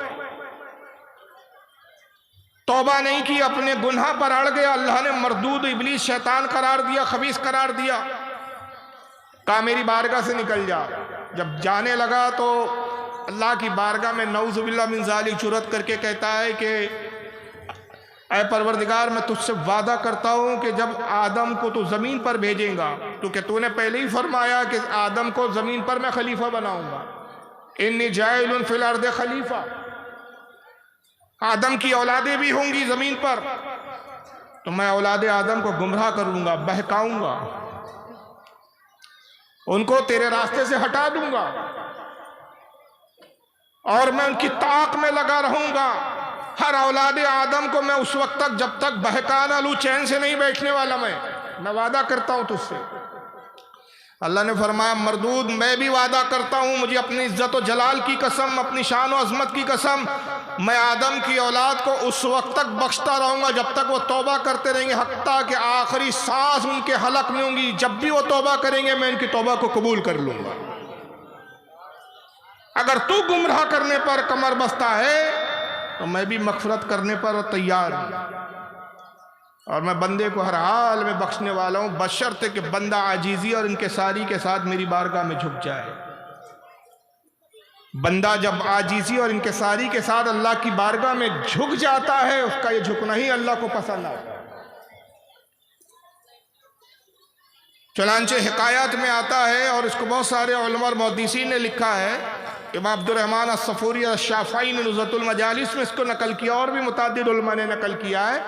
[SPEAKER 1] توبہ نہیں کی، اپنے گناہ پر اڑ گیا، اللہ نے مردود ابلیس شیطان قرار دیا، خبیث قرار دیا، کہا میری بارگاہ سے نکل جا۔ جب جانے لگا تو اللہ کی بارگاہ میں نعوذ باللہ من ذالک جرأت کر کے کہتا ہے کہ اے پروردگار میں تجھ سے وعدہ کرتا ہوں کہ جب آدم کو تو زمین پر بھیجیں گا، کیونکہ تو نے پہلے ہی فرمایا کہ آدم کو زمین پر میں خلیفہ بناؤں گا، انی جاعل فی الارض خلیفہ، آدم کی اولادیں بھی ہوں گی زمین پر، تو میں اولاد آدم کو گمراہ کروں گا، بہکاؤں گا، ان کو تیرے راستے سے ہٹا دوں گا، اور میں ان کی طاق میں لگا رہوں گا، ہر اولاد آدم کو میں اس وقت تک جب تک بہکا نہ لوں چین سے نہیں بیٹھنے والا، میں وعدہ کرتا ہوں تجھ سے۔ اللہ نے فرمایا مردود، میں بھی وعدہ کرتا ہوں، مجھے اپنی عزت و جلال کی قسم، اپنی شان و عظمت کی قسم، میں آدم کی اولاد کو اس وقت تک بخشتا رہوں گا جب تک وہ توبہ کرتے رہیں گے، حتیٰ کہ آخری سانس ان کے حلق میں ہوں گی، جب بھی وہ توبہ کریں گے میں ان کی توبہ کو قبول کر لوں گا۔ اگر تو گمراہ کرنے پر کمر بستہ ہے تو میں بھی مغفرت کرنے پر تیار ہوں، اور میں بندے کو ہر حال میں بخشنے والا ہوں، بشرطے کہ بندہ عاجزی اور انکساری کے ساتھ میری بارگاہ میں جھک جائے۔ بندہ جب عاجزی اور انکساری کے ساتھ اللہ کی بارگاہ میں جھک جاتا ہے، اس کا یہ جھکنا ہی اللہ کو پسند آتا ہے۔ چنانچہ حکایات میں آتا ہے، اور اس کو بہت سارے علماء اور محدثین نے لکھا ہے، امام عبد الرحمن الصفوری الشافعی نے نزہۃ المجالس میں اس کو نقل کیا، اور بھی متعدد علماء نے نقل کیا ہے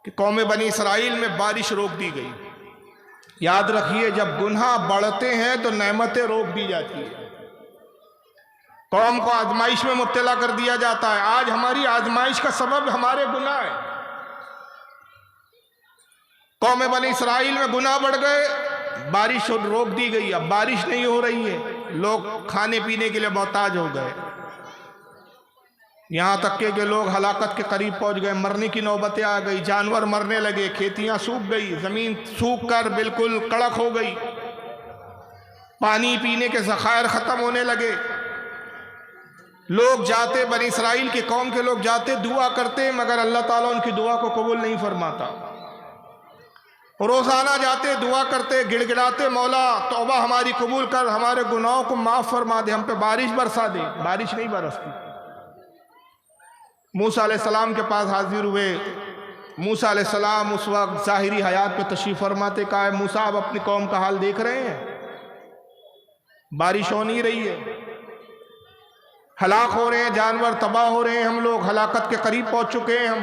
[SPEAKER 1] کہ قوم بنی اسرائیل میں بارش روک دی گئی۔ یاد رکھیے جب گناہ بڑھتے ہیں تو نعمتیں روک دی جاتی ہیں، قوم کو آزمائش میں مبتلا کر دیا جاتا ہے۔ آج ہماری آزمائش کا سبب ہمارے گناہ ہے۔ قوم بنی اسرائیل میں گناہ بڑھ گئے، بارش روک دی گئی، اب بارش نہیں ہو رہی ہے، لوگ کھانے پینے کے لیے محتاج ہو گئے، یہاں تک کہ لوگ ہلاکت کے قریب پہنچ گئے، مرنے کی نوبتیں آ گئی، جانور مرنے لگے، کھیتیاں سوکھ گئی، زمین سوکھ کر بالکل کڑک ہو گئی، پانی پینے کے ذخائر ختم ہونے لگے۔ لوگ جاتے، بنی اسرائیل کی قوم کے لوگ جاتے، دعا کرتے، مگر اللہ تعالیٰ ان کی دعا کو قبول نہیں فرماتا۔ روزانہ جاتے، دعا کرتے، گڑ گڑاتے، مولا توبہ ہماری قبول کر، ہمارے گناہوں کو معاف فرما دے، ہم پہ بارش برسا دے، بارش نہیں برستی۔ موسیٰ علیہ السلام کے پاس حاضر ہوئے، موسیٰ علیہ السلام اس وقت ظاہری حیات پہ تشریف فرماتے، کہا موسیٰ آپ اپنی قوم کا حال دیکھ رہے ہیں، بارش ہو نہیں رہی ہے، ہلاک ہو رہے ہیں، جانور تباہ ہو رہے ہیں، ہم لوگ ہلاکت کے قریب پہنچ چکے ہیں،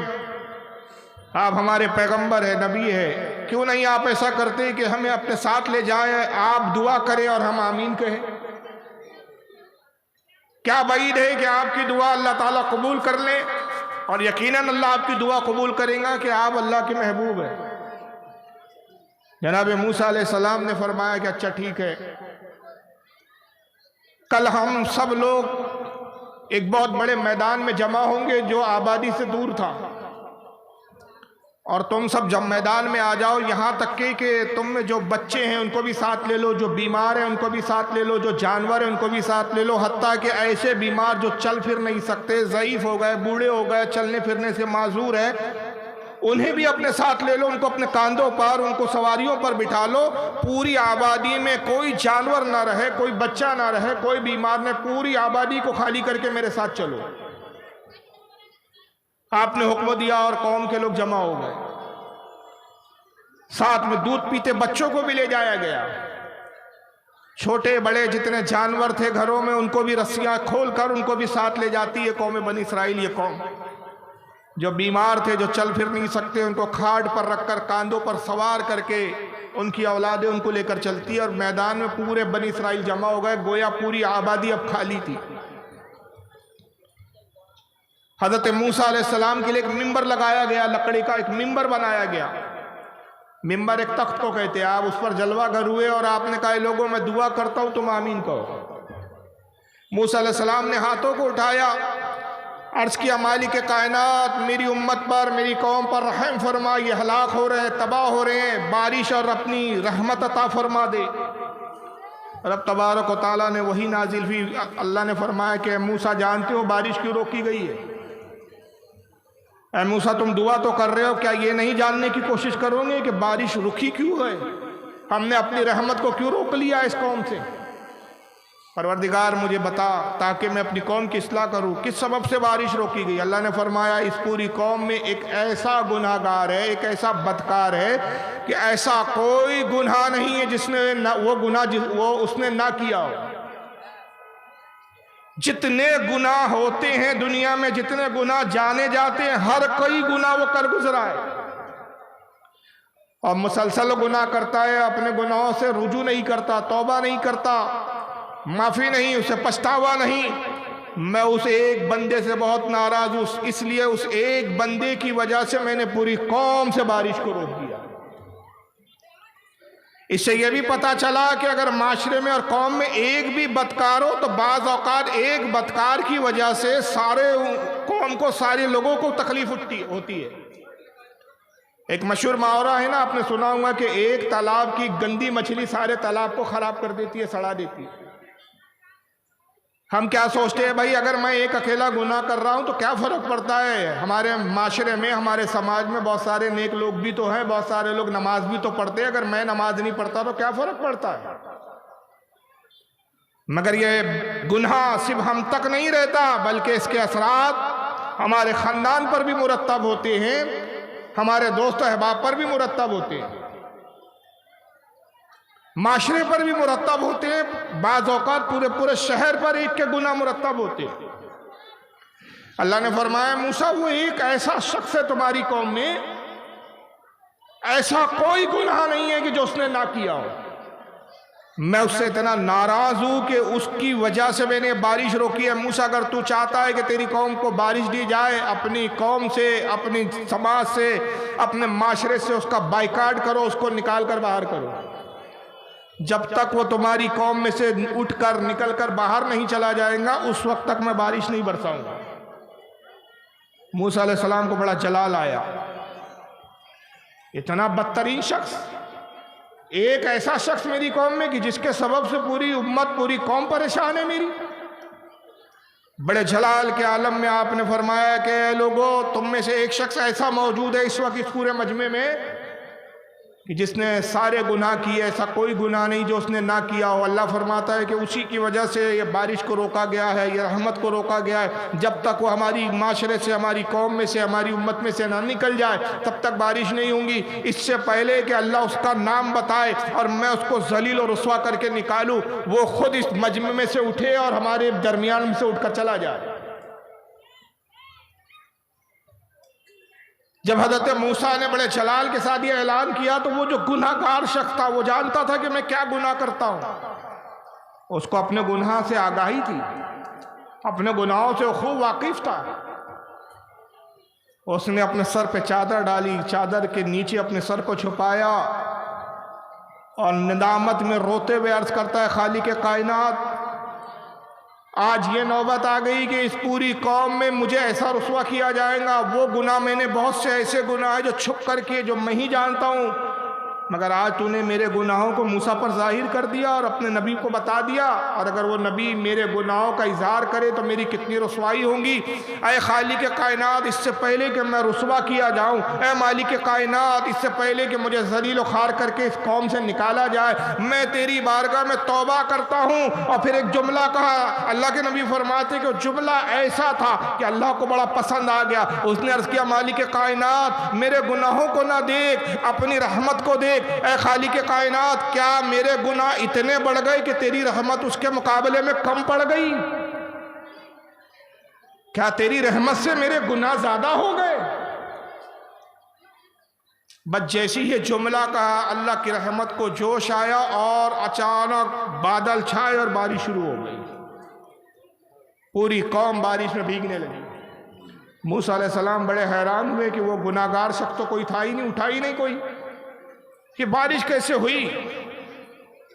[SPEAKER 1] آپ ہمارے پیغمبر ہیں، نبی ہے، کیوں نہیں آپ ایسا کرتے کہ ہمیں اپنے ساتھ لے جائیں، آپ دعا کریں اور ہم آمین کہیں؟ کیا بعید ہے کہ آپ کی دعا اللہ تعالیٰ قبول کر لیں، اور یقیناً اللہ آپ کی دعا قبول کریں گا کہ آپ اللہ کے محبوب ہیں۔ جناب موسیٰ علیہ السلام نے فرمایا کہ اچھا ٹھیک ہے، کل ہم سب لوگ ایک بہت بڑے میدان میں جمع ہوں گے جو آبادی سے دور تھا، اور تم سب جب میدان میں آ جاؤ، یہاں تک کہ تم میں جو بچے ہیں ان کو بھی ساتھ لے لو، جو بیمار ہیں ان کو بھی ساتھ لے لو، جو جانور ہیں ان کو بھی ساتھ لے لو، حتیٰ کہ ایسے بیمار جو چل پھر نہیں سکتے، ضعیف ہو گئے، بوڑھے ہو گئے، چلنے پھرنے سے معذور ہے، انہیں بھی اپنے ساتھ لے لو، ان کو اپنے کاندھوں پر، ان کو سواریوں پر بٹھا لو، پوری آبادی میں کوئی جانور نہ رہے، کوئی بچہ نہ رہے، کوئی بیمار نہ، پوری آبادی کو خالی کر کے میرے ساتھ چلو۔ آپ نے حکم دیا اور قوم کے لوگ جمع ہو گئے، ساتھ میں دودھ پیتے بچوں کو بھی لے جایا گیا، چھوٹے بڑے جتنے جانور تھے گھروں میں ان کو بھی رسیاں کھول کر ان کو بھی ساتھ لے جاتی ہے قوم بنی اسرائیل۔ یہ قوم جو بیمار تھے، جو چل پھر نہیں سکتے، ان کو کھاٹ پر رکھ کر کاندھوں پر سوار کر کے ان کی اولادیں ان کو لے کر چلتی ہے، اور میدان میں پورے بنی اسرائیل جمع ہو گئے، گویا پوری آبادی اب خالی تھی۔ حضرت موسیٰ علیہ السلام کے لیے ایک ممبر لگایا گیا، لکڑی کا ایک ممبر بنایا گیا، ممبر ایک تخت کو کہتے ہیں، آپ اس پر جلوہ گر ہوئے اور آپ نے کہا لوگوں میں دعا کرتا ہوں تم آمین کہو۔ موسیٰ علیہ السلام نے ہاتھوں کو اٹھایا، عرض کیا مالک کائنات میری امت پر، میری قوم پر رحم فرما، یہ ہلاک ہو رہے ہیں، تباہ ہو رہے ہیں، بارش اور اپنی رحمت عطا فرما دے۔ رب تبارک و تعالیٰ نے وہی نازل ہوئی، اللہ نے فرمایا کہ اے موسیٰ جانتے ہو بارش کیوں روکی گئی ہے؟ اے موسیٰ تم دعا تو کر رہے ہو، کیا یہ نہیں جاننے کی کوشش کرو گے کہ بارش رکی کیوں ہے؟ ہم نے اپنی رحمت کو کیوں روک لیا اس قوم سے؟ پروردگار مجھے بتا تاکہ میں اپنی قوم کی اصلاح کروں، کس سبب سے بارش روکی گئی؟ اللہ نے فرمایا اس پوری قوم میں ایک ایسا گناہ گار ہے، ایک ایسا بدکار ہے کہ ایسا کوئی گناہ نہیں ہے جس نے وہ گناہ اس نے نہ کیا ہو۔ جتنے گناہ ہوتے ہیں دنیا میں، جتنے گناہ جانے جاتے ہیں، ہر کوئی گناہ وہ کر گزرا ہے اور مسلسل گناہ کرتا ہے، اپنے گناہوں سے رجوع نہیں کرتا، توبہ نہیں کرتا، معافی نہیں، اسے پچھتاوا نہیں۔ میں اس ایک بندے سے بہت ناراض ہوں، اس لیے اس ایک بندے کی وجہ سے میں نے پوری قوم سے بارش کو روک دیا۔ اس سے یہ بھی پتا چلا کہ اگر معاشرے میں اور قوم میں ایک بھی بدکار ہو تو بعض اوقات ایک بدکار کی وجہ سے سارے قوم کو، سارے لوگوں کو تکلیف ہوتی ہے۔ ایک مشہور محاورہ ہے نا، آپ نے سنا ہوگا کہ ایک تالاب کی گندی مچھلی سارے تالاب کو خراب کر دیتی ہے، سڑا دیتی ہے۔ ہم کیا سوچتے ہیں بھائی اگر میں ایک اکیلا گناہ کر رہا ہوں تو کیا فرق پڑتا ہے؟ ہمارے معاشرے میں، ہمارے سماج میں بہت سارے نیک لوگ بھی تو ہیں، بہت سارے لوگ نماز بھی تو پڑھتے ہیں، اگر میں نماز نہیں پڑھتا تو کیا فرق پڑتا ہے؟ مگر یہ گناہ صرف ہم تک نہیں رہتا بلکہ اس کے اثرات ہمارے خاندان پر بھی مرتب ہوتے ہیں، ہمارے دوست و احباب پر بھی مرتب ہوتے ہیں، معاشرے پر بھی مرتب ہوتے ہیں، بعض اوقات پورے شہر پر ایک کے گناہ مرتب ہوتے ہیں۔ اللہ نے فرمایا موسیٰ وہ ایک ایسا شخص ہے تمہاری قوم میں، ایسا کوئی گناہ نہیں ہے کہ جو اس نے نہ کیا ہو۔ میں اس سے اتنا ناراض ہوں کہ اس کی وجہ سے میں نے بارش روکی ہے۔ موسیٰ اگر تو چاہتا ہے کہ تیری قوم کو بارش دی جائے، اپنی قوم سے، اپنی سماج سے، اپنے معاشرے سے اس کا بائیکاٹ کرو، اس کو نکال کر باہر کرو۔ جب تک وہ تمہاری قوم میں سے اٹھ کر نکل کر باہر نہیں چلا جائے گا اس وقت تک میں بارش نہیں برساؤں گا۔ موسیٰ علیہ السلام کو بڑا جلال آیا، اتنا بدترین شخص، ایک ایسا شخص میری قوم میں کہ جس کے سبب سے پوری امت، پوری قوم پریشان ہے میری۔ بڑے جلال کے عالم میں آپ نے فرمایا کہ اے لوگو تم میں سے ایک شخص ایسا موجود ہے اس وقت اس پورے مجمع میں کہ جس نے سارے گناہ کیے، ایسا کوئی گناہ نہیں جو اس نے نہ کیا ہو۔ اللہ فرماتا ہے کہ اسی کی وجہ سے یہ بارش کو روکا گیا ہے، یہ رحمت کو روکا گیا ہے۔ جب تک وہ ہماری معاشرے سے، ہماری قوم میں سے، ہماری امت میں سے نہ نکل جائے تب تک بارش نہیں ہوں گی۔ اس سے پہلے کہ اللہ اس کا نام بتائے اور میں اس کو ذلیل و رسوا کر کے نکالوں، وہ خود اس مجمع میں سے اٹھے اور ہمارے درمیان سے اٹھ کر چلا جائے۔ جب حضرت موسیٰ نے بڑے جلال کے ساتھ یہ اعلان کیا تو وہ جو گناہ گار شخص تھا وہ جانتا تھا کہ میں کیا گناہ کرتا ہوں، اس کو اپنے گناہ سے آگاہی تھی، اپنے گناہوں سے خوب واقف تھا۔ اس نے اپنے سر پہ چادر ڈالی، چادر کے نیچے اپنے سر کو چھپایا اور ندامت میں روتے ہوئے عرض کرتا ہے خالق کائنات آج یہ نوبت آ گئی کہ اس پوری قوم میں مجھے ایسا رسوا کیا جائے گا۔ وہ گناہ میں نے بہت سے ایسے گناہ ہیں جو چھپ کر کے، جو میں ہی جانتا ہوں، مگر آج تو نے میرے گناہوں کو موسیٰ پر ظاہر کر دیا اور اپنے نبی کو بتا دیا، اور اگر وہ نبی میرے گناہوں کا اظہار کرے تو میری کتنی رسوائی ہوں گی۔ اے خالق کائنات اس سے پہلے کہ میں رسوا کیا جاؤں، اے مالک کائنات اس سے پہلے کہ مجھے ذلیل و خوار کر کے اس قوم سے نکالا جائے، میں تیری بارگاہ میں توبہ کرتا ہوں۔ اور پھر ایک جملہ کہا، اللہ کے نبی فرماتے کہ وہ جملہ ایسا تھا کہ اللہ کو بڑا پسند آ گیا۔ اس نے عرض کیا مالک کائنات میرے گناہوں کو نہ دیکھ، اپنی رحمت کو دیکھ۔ اے خالق کائنات کیا میرے گناہ اتنے بڑھ گئے کہ تیری رحمت اس کے مقابلے میں کم پڑ گئی؟ کیا تیری رحمت سے میرے گناہ زیادہ ہو گئے؟ بس جیسی یہ جملہ کہا اللہ کی رحمت کو جوش آیا اور اچانک بادل چھائے اور بارش شروع ہو گئی۔ پوری قوم بارش میں بھیگنے لگی۔ موسیٰ علیہ السلام بڑے حیران ہوئے کہ وہ گناہ گار شخص تو کوئی تھا ہی نہیں، اٹھا ہی نہیں کوئی، یہ بارش کیسے ہوئی؟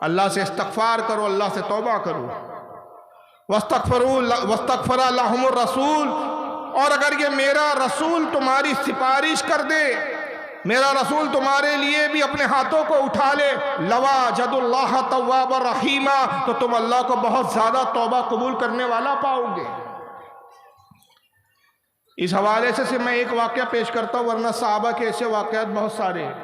[SPEAKER 1] اللہ سے استغفار کرو، اللہ سے توبہ کرو. واستغفر لهم الرسول، اور اگر یہ میرا رسول تمہاری سفارش کر دے، میرا رسول تمہارے لیے بھی اپنے ہاتھوں کو اٹھا لے، لَوَجَدُ اللَّهَ تَوَّابًا رَحِيمًا، تو تم اللہ کو بہت زیادہ توبہ قبول کرنے والا پاؤ گے. اس حوالے سے میں ایک واقعہ پیش کرتا ہوں، ورنہ صحابہ کے ایسے واقعات بہت سارے ہیں.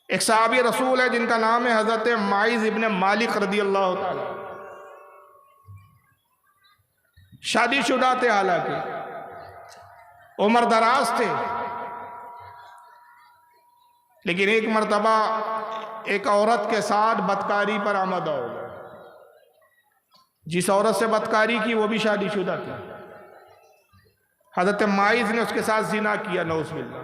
[SPEAKER 1] ایک صحابی رسول ہے جن کا نام ہے حضرت معاذ ابن مالک رضی اللہ تعالی. شادی شدہ تھے، حالانکہ عمر دراز تھے، لیکن ایک مرتبہ ایک عورت کے ساتھ بدکاری پر آمدہ ہو گئے. جس عورت سے بدکاری کی وہ بھی شادی شدہ تھی. حضرت معاذ نے اس کے ساتھ زنا کیا، نعوذ باللہ.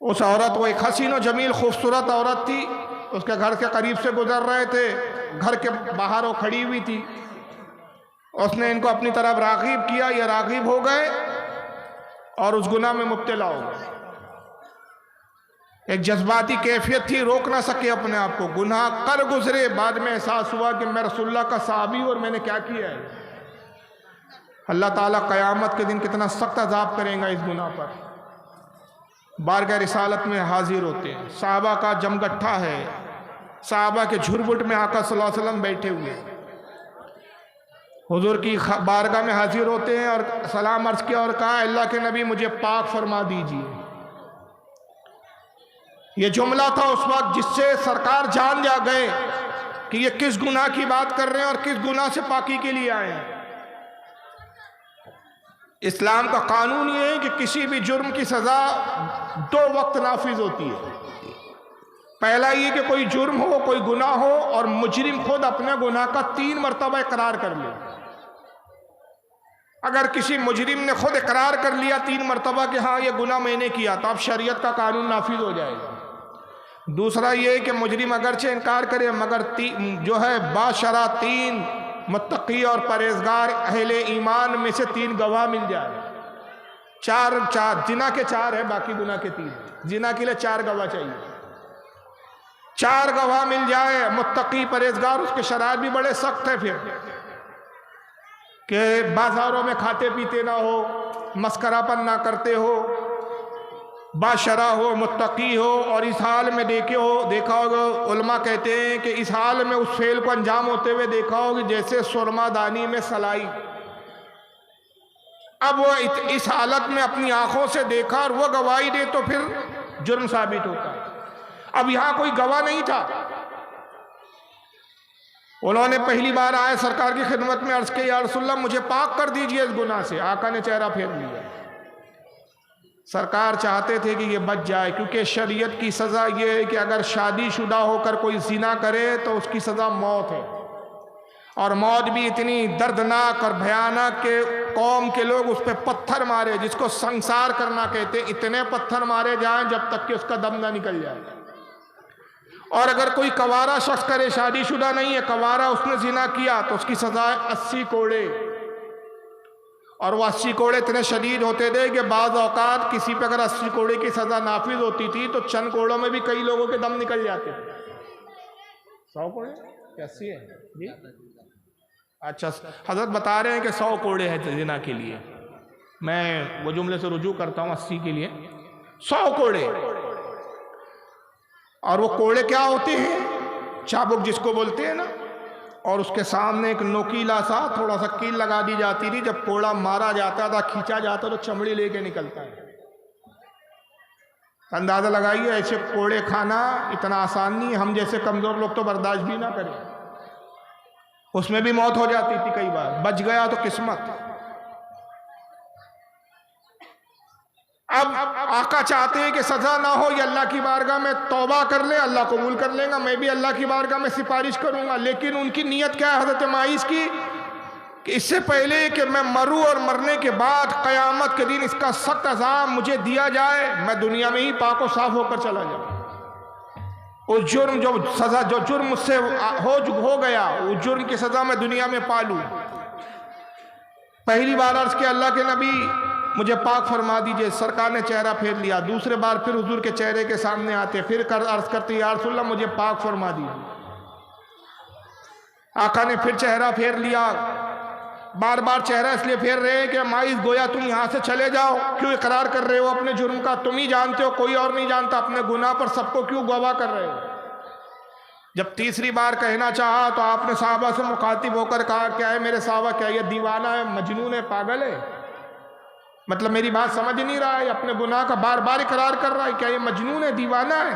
[SPEAKER 1] اس عورت وہ ایک حسین و جمیل خوبصورت عورت تھی. اس کے گھر کے قریب سے گزر رہے تھے، گھر کے باہر وہ کھڑی ہوئی تھی. اس نے ان کو اپنی طرف راغب کیا، یہ راغب ہو گئے اور اس گناہ میں مبتلا ہو گئے. ایک جذباتی کیفیت تھی، روک نہ سکے اپنے آپ کو، گناہ کر گزرے. بعد میں احساس ہوا کہ میں رسول اللہ کا صحابی ہوں اور میں نے کیا کیا ہے. اللہ تعالیٰ قیامت کے دن کتنا سخت عذاب کریں گا اس گناہ پر. بارگاہ رسالت میں حاضر ہوتے ہیں، صحابہ کا جمگٹھا ہے، صحابہ کے جھرمٹ میں آقا صلی اللہ علیہ وسلم بیٹھے ہوئے، حضور کی بارگاہ میں حاضر ہوتے ہیں اور سلام عرض کیا اور کہا، اللہ کے نبی مجھے پاک فرما دیجیے. یہ جملہ تھا اس وقت جس سے سرکار جان جا گئے کہ یہ کس گناہ کی بات کر رہے ہیں اور کس گناہ سے پاکی کے لیے آئے ہیں. اسلام کا قانون یہ ہے کہ کسی بھی جرم کی سزا 2 وقت نافذ ہوتی ہے. پہلا یہ کہ کوئی جرم ہو، کوئی گناہ ہو اور مجرم خود اپنے گناہ کا 3 مرتبہ اقرار کر لے. اگر کسی مجرم نے خود اقرار کر لیا 3 مرتبہ کہ ہاں یہ گناہ میں نے کیا، تو اب شریعت کا قانون نافذ ہو جائے گا. دوسرا یہ کہ مجرم اگرچہ انکار کرے مگر جو ہے باشرہ 3 متقی اور پرہیزگار اہل ایمان میں سے 3 گواہ مل جائے. 4 زنا کے 4 ہے، باقی گناہ کے 3. زنا کے لیے 4 گواہ چاہیے. 4 گواہ مل جائے، متقی پرہیزگار. اس کے شرائط بھی بڑے سخت ہیں پھر، کہ بازاروں میں کھاتے پیتے نہ ہو، مسکرہ پن نہ کرتے ہو، باشرہ ہو، متقی ہو. اور اس حال میں دیکھا ہوگا، علماء کہتے ہیں کہ اس حال میں اس فعل کو انجام ہوتے ہوئے دیکھا ہوگا جیسے سرما دانی میں سلائی. اب وہ اس حالت میں اپنی آنکھوں سے دیکھا اور وہ گواہی دے تو پھر جرم ثابت ہوتا ہے. اب یہاں کوئی گواہ نہیں تھا. انہوں نے پہلی بار آئے سرکار کی خدمت میں عرض کیا، یا رسول اللہ مجھے پاک کر دیجئے اس گناہ سے. آقا نے چہرہ پھیر لیا. سرکار چاہتے تھے کہ یہ بچ جائے، کیونکہ شریعت کی سزا یہ ہے کہ اگر شادی شدہ ہو کر کوئی زنا کرے تو اس کی سزا موت ہے. اور موت بھی اتنی دردناک اور بھیانک کہ قوم کے لوگ اس پہ پتھر مارے، جس کو سنسار کرنا کہتے ہیں. اتنے پتھر مارے جائیں جب تک کہ اس کا دم نہ نکل جائے. اور اگر کوئی کوارا شخص کرے، شادی شدہ نہیں ہے، کوارا اس نے زنا کیا، تو اس کی سزا ہے 80 کوڑے. اور وہ 80 کوڑے اتنے شدید ہوتے تھے کہ بعض اوقات کسی پہ اگر 80 کوڑے کی سزا نافذ ہوتی تھی تو چند کوڑوں میں بھی کئی لوگوں کے دم نکل جاتے تھے. 100 کوڑے یا 80 ہے جی؟ اچھا، حضرت بتا رہے ہیں کہ 100 کوڑے ہیں زنا کے لیے. میں وہ جملے سے رجوع کرتا ہوں 80 کے لیے. 100 کوڑے. اور وہ کوڑے کیا ہوتے ہیں؟ چابک جس کو بولتے ہیں نا. اور اس کے سامنے ایک نوکیلا سا تھوڑا سا کیل لگا دی جاتی تھی. جب کوڑا مارا جاتا تھا، کھینچا جاتا تو چمڑی لے کے نکلتا ہے. اندازہ لگائیے، ایسے کوڑے کھانا اتنا آسان نہیں ہے. ہم جیسے کمزور لوگ تو برداشت بھی نہ کریں. اس میں بھی موت ہو جاتی تھی کئی بار. بچ گیا تو قسمت. اب آقا چاہتے ہیں کہ سزا نہ ہو، یہ اللہ کی بارگاہ میں توبہ کر لے، اللہ قبول کر لے گا. میں بھی اللہ کی بارگاہ میں سفارش کروں گا. لیکن ان کی نیت کیا ہے حضرت معاذ کی؟ کہ اس سے پہلے کہ میں مروں اور مرنے کے بعد قیامت کے دن اس کا سخت عذاب مجھے دیا جائے، میں دنیا میں ہی پاک و صاف ہو کر چلا جاؤں. اس جرم جو جرم مجھ سے ہو گیا، اس جرم کی سزا میں دنیا میں پالوں. پہلی بار عرض کیا، اللہ کے نبی مجھے پاک فرما دیجئے۔ سرکار نے چہرہ پھیر لیا، دوسرے بار پھر حضور کے چہرے کے سامنے آتے، پھر عرض کرتے یا رسول اللہ مجھے پاک فرما دیجئے۔ آقا نے پھر چہرہ پھیر لیا، بار بار چہرہ اس لیے پھیر رہے ہیں کہ مائز گویا تم یہاں سے چلے جاؤ، کیوں اقرار کر رہے ہو اپنے جرم کا؟ تم ہی جانتے ہو، کوئی اور نہیں جانتا، اپنے گناہ پر سب کو کیوں گواہ کر رہے ہو؟ جب تیسری بار کہنا چاہا تو آپ نے صحابہ سے مخاطب ہو کر کہا کیا ہے میرے صحابہ، کیا یہ دیوانہ ہے، مجنون ہے، پاگل ہے؟ مطلب میری بات سمجھ نہیں رہا ہے، اپنے گناہ کا بار بار اقرار کر رہا ہے، کیا یہ مجنون ہے، دیوانہ ہے؟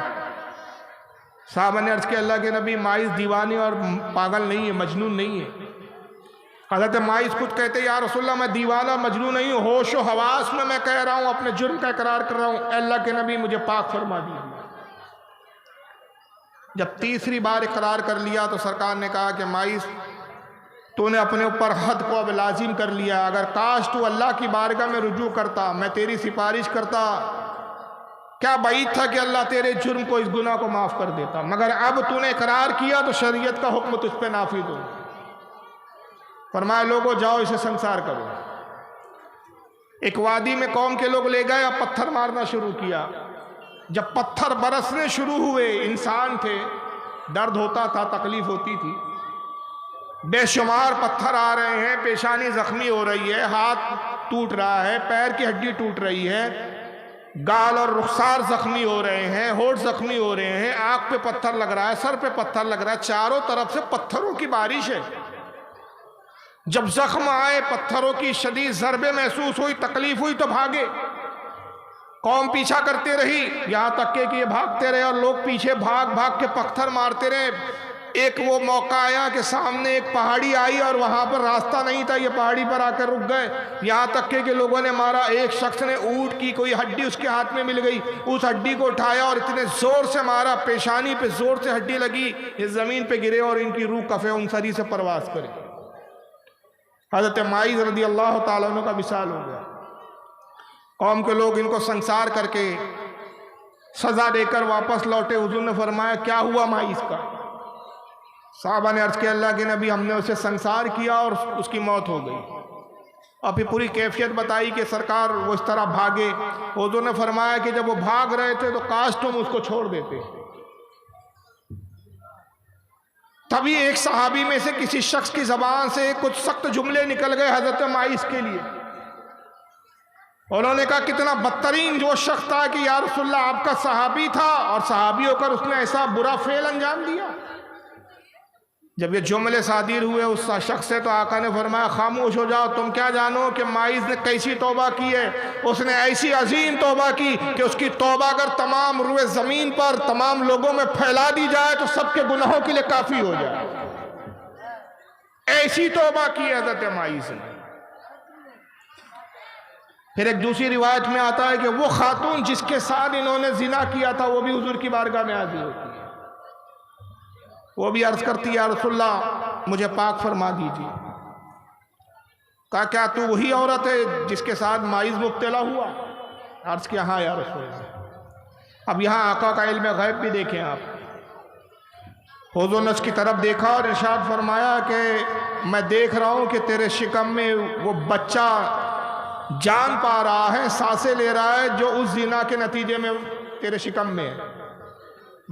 [SPEAKER 1] صحابہ نے عرض کیا اللہ کے نبی مائز دیوانے اور پاگل نہیں ہے، مجنون نہیں ہے۔ حضرت مائز خود کہتے یا رسول اللہ میں دیوانہ مجنون نہیں ہوں، ہوش و حواس میں کہہ رہا ہوں، اپنے جرم کا اقرار کر رہا ہوں، اے اللہ کے نبی مجھے پاک فرما دیجیے۔ جب تیسری بار اقرار کر لیا تو سرکار نے کہا کہ مائز تو نے اپنے اوپر حد کو اب لازم کر لیا، اگر کاش تو اللہ کی بارگاہ میں رجوع کرتا، میں تیری سفارش کرتا، کیا بعید تھا کہ اللہ تیرے جرم کو، اس گناہ کو معاف کر دیتا، مگر اب تو نے اقرار کیا تو شریعت کا حکم تجھ پہ نافذ ہو۔ فرمایا لوگوں جاؤ اسے سنسار کرو۔ ایک وادی میں قوم کے لوگ لے گئے، اب پتھر مارنا شروع کیا۔ جب پتھر برسنے شروع ہوئے، انسان تھے، درد ہوتا تھا، تکلیف ہوتی تھی، بے شمار پتھر آ رہے ہیں، پیشانی زخمی ہو رہی ہے، ہاتھ ٹوٹ رہا ہے، پیر کی ہڈی ٹوٹ رہی ہے، گال اور رخسار زخمی ہو رہے ہیں، ہونٹ زخمی ہو رہے ہیں، آنکھ پہ پتھر لگ رہا ہے، سر پہ پتھر لگ رہا ہے، چاروں طرف سے پتھروں کی بارش ہے۔ جب زخم آئے، پتھروں کی شدید ضربیں محسوس ہوئی، تکلیف ہوئی تو بھاگے۔ قوم پیچھا کرتے رہی، یہاں تک کہ یہ بھاگتے رہے اور لوگ پیچھے بھاگ بھاگ کے پتھر مارتے رہے۔ ایک وہ موقع آیا کہ سامنے ایک پہاڑی آئی اور وہاں پر راستہ نہیں تھا، یہ پہاڑی پر آ کر رک گئے، یہاں تک کہ لوگوں نے مارا۔ ایک شخص نے اونٹ کی کوئی ہڈی اس کے ہاتھ میں مل گئی، اس ہڈی کو اٹھایا اور اتنے زور سے مارا، پیشانی پہ زور سے ہڈی لگی، یہ زمین پہ گرے اور ان کی روح کفے انصری سے پرواز کرے۔ حضرت مائز رضی اللہ تعالیٰ عنہ کا وصال ہو گیا۔ قوم کے لوگ ان کو سنسار کر کے سزا دے کر واپس لوٹے۔ حضور نے فرمایا کیا ہوا مائز کا؟ صحابہ نے عرض کیا اللہ کے نبی ہم نے اسے سنسار کیا اور اس کی موت ہو گئی۔ اور پھر پوری کیفیت بتائی کہ سرکار وہ اس طرح بھاگے۔ حضور نے فرمایا کہ جب وہ بھاگ رہے تھے تو کاش تم اس کو چھوڑ دیتے۔ تبھی ایک صحابی میں سے کسی شخص کی زبان سے کچھ سخت جملے نکل گئے حضرت مائز کے لیے۔ انہوں نے کہا کتنا بدترین جو شخص تھا کہ یا رسول اللہ آپ کا صحابی تھا اور صحابی ہو کر اس نے ایسا برا فعل انجام دیا۔ جب یہ جملے صادر ہوئے اس شخص سے تو آقا نے فرمایا خاموش ہو جاؤ، تم کیا جانو کہ مائز نے کیسی توبہ کی ہے؟ اس نے ایسی عظیم توبہ کی کہ اس کی توبہ اگر تمام روئے زمین پر تمام لوگوں میں پھیلا دی جائے تو سب کے گناہوں کے لیے کافی ہو جائے۔ ایسی توبہ کی حضرت مائز نے۔ پھر ایک دوسری روایت میں آتا ہے کہ وہ خاتون جس کے ساتھ انہوں نے زنا کیا تھا وہ بھی حضور کی بارگاہ میں حاضر ہوتی ہے، وہ بھی عرض کرتی یا رسول اللہ مجھے پاک فرما دیجیے۔ کہا کیا تو وہی عورت ہے جس کے ساتھ مائز مبتلا ہوا؟ عرض کیا ہاں یا رسول اللہ۔ اب یہاں آقا کا علم غیب بھی دیکھیں آپ۔ حضور نے اس کی طرف دیکھا اور ارشاد فرمایا کہ میں دیکھ رہا ہوں کہ تیرے شکم میں وہ بچہ جان پا رہا ہے، سانسیں لے رہا ہے جو اس زنا کے نتیجے میں تیرے شکم میں ہے۔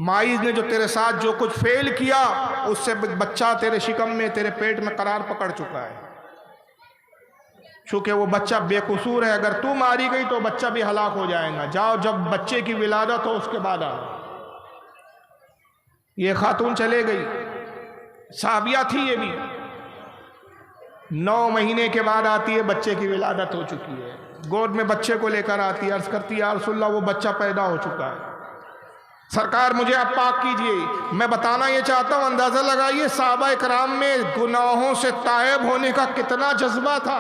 [SPEAKER 1] مائز نے جو تیرے ساتھ جو کچھ فعل کیا اس سے بچہ تیرے شکم میں تیرے پیٹ میں قرار پکڑ چکا ہے۔ چونکہ وہ بچہ بے قصور ہے، اگر تو ماری گئی تو بچہ بھی ہلاک ہو جائے گا، جاؤ جب بچے کی ولادت ہو اس کے بعد آؤ۔ یہ خاتون چلے گئی، صحابیہ تھی یہ بھی، 9 مہینے کے بعد آتی ہے، بچے کی ولادت ہو چکی ہے، گود میں بچے کو لے کر آتی ہے، عرض کرتی ہے یا رسول اللہ وہ بچہ پیدا ہو چکا ہے، سرکار مجھے اب پاک کیجئے۔ میں بتانا یہ چاہتا ہوں، اندازہ لگائیے صحابہ اکرام میں گناہوں سے تائب ہونے کا کتنا جذبہ تھا۔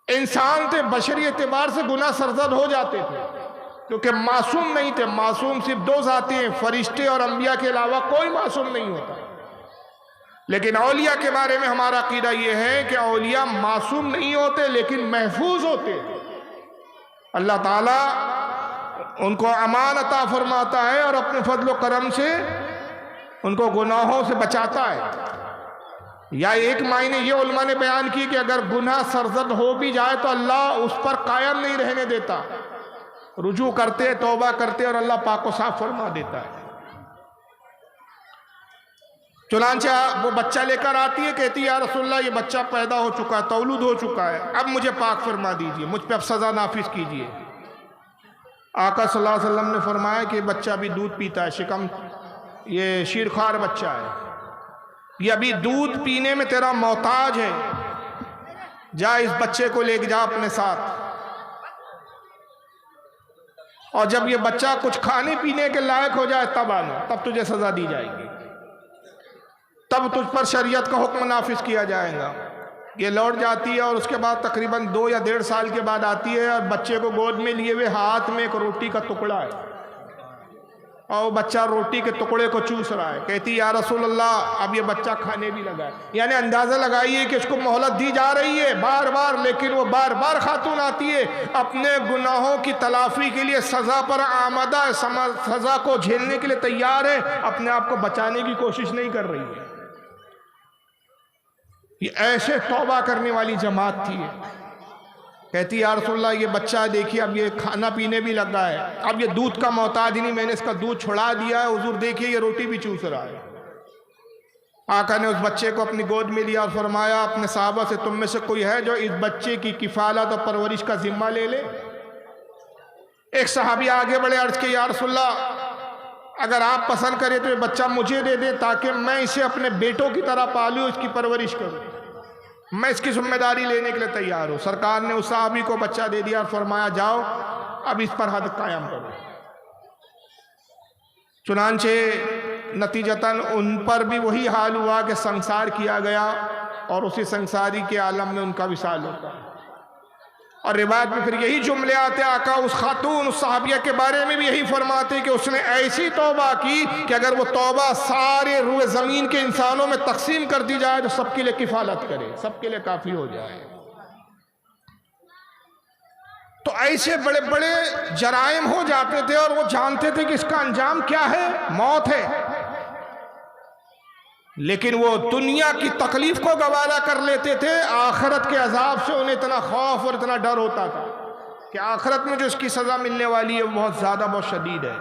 [SPEAKER 1] انسان تھے، بشری اعتبار سے گناہ سرزد ہو جاتے تھے کیونکہ معصوم نہیں تھے۔ معصوم صرف 2 ذاتی ہیں، فرشتے اور انبیاء کے علاوہ کوئی معصوم نہیں ہوتا۔ لیکن اولیاء کے بارے میں ہمارا عقیدہ یہ ہے کہ اولیاء معصوم نہیں ہوتے لیکن محفوظ ہوتے۔ اللہ تعالیٰ ان کو امان عطا فرماتا ہے اور اپنے فضل و کرم سے ان کو گناہوں سے بچاتا ہے۔ یا ایک معنی یہ علماء نے بیان کی کہ اگر گناہ سرزد ہو بھی جائے تو اللہ اس پر قائم نہیں رہنے دیتا، رجوع کرتے، توبہ کرتے اور اللہ پاک و صاف فرما دیتا ہے۔ چنانچہ وہ بچہ لے کر آتی ہے، کہتی ہے یا رسول اللہ یہ بچہ پیدا ہو چکا ہے، تولد ہو چکا ہے، اب مجھے پاک فرما دیجئے، مجھ پہ اب سزا نافذ کیجئے۔ آقا صلی اللہ علیہ وسلم نے فرمایا کہ بچہ ابھی دودھ پیتا ہے، شکم یہ شیرخوار بچہ ہے، یہ ابھی دودھ پینے میں تیرا محتاج ہے، جا اس بچے کو لے جا اپنے ساتھ، اور جب یہ بچہ کچھ کھانے پینے کے لائق ہو جائے تب آنا، تب تجھے سزا دی جائے گی، تب تجھ پر شریعت کا حکم نافذ کیا جائے گا۔ یہ لوٹ جاتی ہے اور اس کے بعد تقریباً 2 یا 1.5 سال کے بعد آتی ہے اور بچے کو گود میں لیے ہوئے ہاتھ میں ایک روٹی کا ٹکڑا ہے اور بچہ روٹی کے ٹکڑے کو چوس رہا ہے، کہتی یا رسول اللہ اب یہ بچہ کھانے بھی لگا ہے، یعنی اندازہ لگائیے کہ اس کو مہلت دی جا رہی ہے بار بار، لیکن وہ بار بار خاتون آتی ہے، اپنے گناہوں کی تلافی کے لیے سزا پر آمادہ ہے، سزا کو جھیلنے کے لیے تیار ہے، اپنے آپ کو بچانے کی کوشش نہیں کر رہی ہے۔ یہ ایسے توبہ کرنے والی جماعت تھی، کہتی یا رسول اللہ یہ بچہ دیکھیے اب یہ کھانا پینے بھی لگ رہا ہے، اب یہ دودھ کا محتاج نہیں، میں نے اس کا دودھ چھڑا دیا ہے، حضور دیکھیے یہ روٹی بھی چوس رہا ہے۔ آقا نے اس بچے کو اپنی گود میں لیا اور فرمایا اپنے صحابہ سے تم میں سے کوئی ہے جو اس بچے کی کفالت اور پرورش کا ذمہ لے لے؟ ایک صحابی آگے بڑھے، عرض کہ یا رسول اللہ اگر آپ پسند کریں تو یہ بچہ مجھے دے دیں تاکہ میں اسے اپنے بیٹوں کی طرح پالوں، اس کی پرورش کروں، میں اس کی ذمہ داری لینے کے لیے تیار ہوں۔ سرکار نے اس صحابی کو بچہ دے دیا اور فرمایا جاؤ اب اس پر حد قائم کرو۔ چنانچہ نتیجتاً ان پر بھی وہی حال ہوا کہ سنسار کیا گیا اور اسی سنساری کے عالم میں ان کا وصال ہوتا ہے۔ اور روایت میں پھر یہی جملے آتے، آقا اس خاتون اس صحابیہ کے بارے میں بھی یہی فرماتے کہ اس نے ایسی توبہ کی کہ اگر وہ توبہ سارے روئے زمین کے انسانوں میں تقسیم کر دی جائے تو سب کے لیے کفالت کرے، سب کے لیے کافی ہو جائے۔ تو ایسے بڑے بڑے جرائم ہو جاتے تھے اور وہ جانتے تھے کہ اس کا انجام کیا ہے، موت ہے، لیکن وہ دنیا کی تکلیف کو گوارا کر لیتے تھے، آخرت کے عذاب سے انہیں اتنا خوف اور اتنا ڈر ہوتا تھا کہ آخرت میں جو اس کی سزا ملنے والی ہے وہ بہت زیادہ بہت شدید ہے۔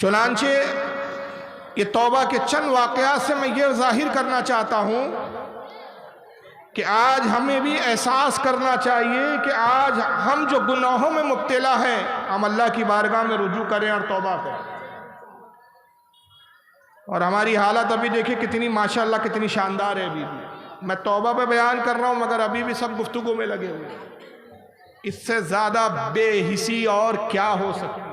[SPEAKER 1] چنانچہ یہ توبہ کے چند واقعات سے میں یہ ظاہر کرنا چاہتا ہوں کہ آج ہمیں بھی احساس کرنا چاہیے کہ آج ہم جو گناہوں میں مبتلا ہیں ہم اللہ کی بارگاہ میں رجوع کریں اور توبہ کریں، اور ہماری حالت ابھی دیکھیں کتنی ماشاءاللہ کتنی شاندار ہے۔ ابھی بھی میں توبہ پہ بیان کر رہا ہوں مگر ابھی بھی سب گفتگو میں لگے ہوئے ہیں، اس سے زیادہ بے حسی اور کیا ہو سکتی ہے؟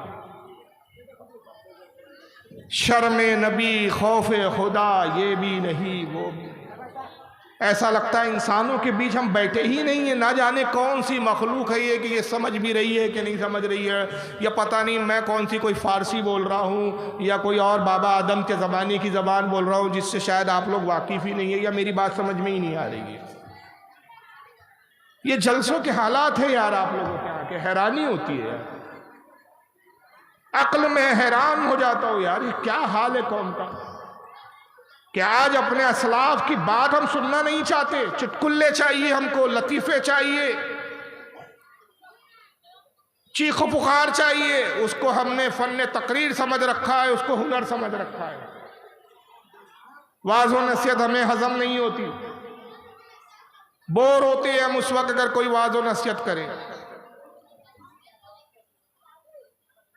[SPEAKER 1] شرم نبی خوف خدا یہ بھی نہیں وہ بھی، ایسا لگتا ہے انسانوں کے بیچ ہم بیٹھے ہی نہیں ہیں، نہ جانے کون سی مخلوق ہے یہ کہ یہ سمجھ بھی رہی ہے کہ نہیں سمجھ رہی ہے، یا پتہ نہیں میں کون سی کوئی فارسی بول رہا ہوں یا کوئی اور بابا آدم کے زمانے کی زبان بول رہا ہوں جس سے شاید آپ لوگ واقف ہی نہیں ہے یا میری بات سمجھ میں ہی نہیں آ رہی ہے۔ یہ جلسوں کے حالات ہیں یار، آپ لوگوں کے یہاں کے حیرانی ہوتی ہے، عقل میں حیران ہو جاتا ہوں یار یہ کیا حال ہے قوم کا کہ آج اپنے اسلاف کی بات ہم سننا نہیں چاہتے، چٹکلے چاہیے ہم کو، لطیفے چاہیے، چیخ و پکار چاہیے، اس کو ہم نے فن تقریر سمجھ رکھا ہے، اس کو ہنر سمجھ رکھا ہے۔ واعظ و نصیحت ہمیں ہضم نہیں ہوتی، بور ہوتے ہیں ہم اس وقت اگر کوئی واعظ و نصیحت کرے۔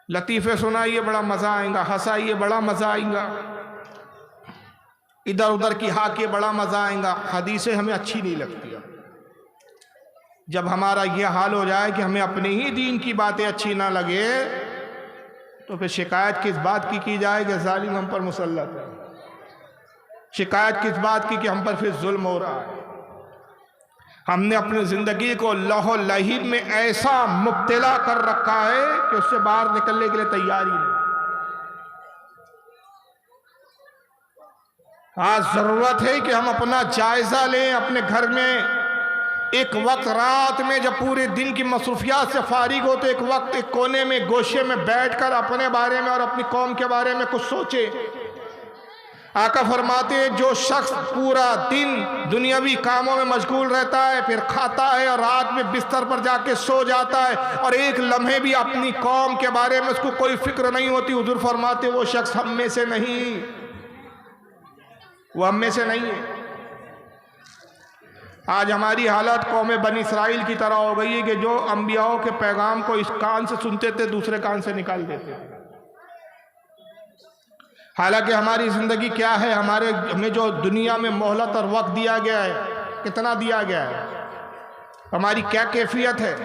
[SPEAKER 1] لطیفے سنائیے بڑا مزہ آئے گا، ہنسائیے بڑا مزہ آئے گا، ادھر ادھر کی ہاکے بڑا مزہ آئے گا، حدیثیں ہمیں اچھی نہیں لگتی۔ جب ہمارا یہ حال ہو جائے کہ ہمیں اپنے ہی دین کی باتیں اچھی نہ لگے تو پھر شکایت کس بات کی جائے کہ ظالم ہم پر مسلط ہے، شکایت کس بات کی کہ ہم پر پھر ظلم ہو رہا ہے۔ ہم نے اپنی زندگی کو لوح و لہیب میں ایسا مبتلا کر رکھا ہے کہ اس سے باہر نکلنے کے لیے تیار ہی نہیں۔ آج ضرورت ہے کہ ہم اپنا جائزہ لیں اپنے گھر میں، ایک وقت رات میں جب پورے دن کی مصروفیات سے فارغ ہوتے ایک وقت ایک کونے میں گوشے میں بیٹھ کر اپنے بارے میں اور اپنی قوم کے بارے میں کچھ سوچے، آقا فرماتے ہیں جو شخص پورا دن دنیاوی کاموں میں مشغول رہتا ہے، پھر کھاتا ہے اور رات میں بستر پر جا کے سو جاتا ہے اور ایک لمحے بھی اپنی قوم کے بارے میں اس کو کوئی فکر نہیں ہوتی، حضور فرماتے وہ شخص ہم میں سے نہیں، وہ ہم میں سے نہیں ہے۔ آج ہماری حالت قوم بنی اسرائیل کی طرح ہو گئی ہے کہ جو انبیاءوں کے پیغام کو اس کان سے سنتے تھے دوسرے کان سے نکال دیتے تھے۔ حالانکہ ہماری زندگی کیا ہے، ہمیں جو دنیا میں مہلت اور وقت دیا گیا ہے، کتنا دیا گیا ہے، ہماری کیا کیفیت ہے،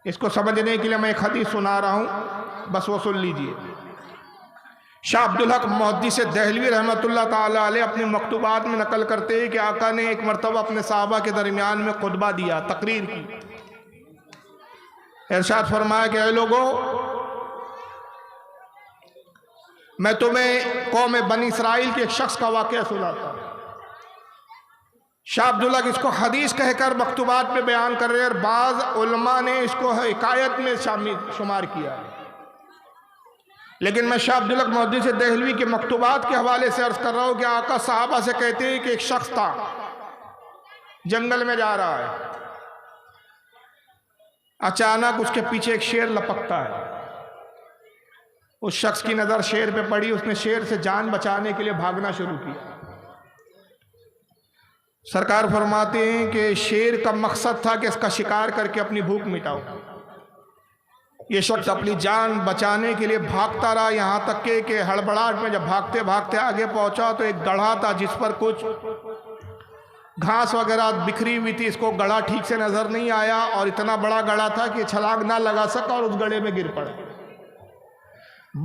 [SPEAKER 1] اس کو سمجھنے کے لیے میں ایک حدیث سنا رہا ہوں، بس وہ سن لیجئے۔ شاہ عبدالحق محدث دہلوی رحمۃ اللہ تعالی علیہ اپنے مکتوبات میں نقل کرتے ہیں کہ آقا نے ایک مرتبہ اپنے صحابہ کے درمیان میں خطبہ دیا، تقریر کی۔ ارشاد فرمایا کہ اے لوگو، میں تمہیں قوم بنی اسرائیل کے ایک شخص کا واقعہ سناتا ہوں۔ شاہ عبداللہ اس کو حدیث کہہ کر مکتوبات میں بیان کر رہے ہیں، اور بعض علماء نے اس کو حکایت میں شمار کیا ہے، لیکن میں شاہ عبداللہ محدث دہلوی کے مکتوبات کے حوالے سے عرض کر رہا ہوں کہ آقا صحابہ سے کہتے ہیں کہ ایک شخص تھا، جنگل میں جا رہا ہے، اچانک اس کے پیچھے ایک شیر لپکتا ہے۔ اس شخص کی نظر شیر پہ پڑی، اس نے شیر سے جان بچانے کے لیے بھاگنا شروع کیا۔ سرکار فرماتے ہیں کہ شیر کا مقصد تھا کہ اس کا شکار کر کے اپنی بھوک مٹاؤ۔ یہ شخص اپنی جان بچانے کے لیے بھاگتا رہا، یہاں تک کہ ہڑبڑاہٹ میں جب بھاگتے بھاگتے آگے پہنچا تو ایک گڑھا تھا جس پر کچھ گھاس وغیرہ بکھری ہوئی تھی، اس کو گڑھا ٹھیک سے نظر نہیں آیا اور اتنا بڑا گڑھا تھا کہ چھلانگ نہ لگا سکا اور اس گڑھے میں گر پڑا۔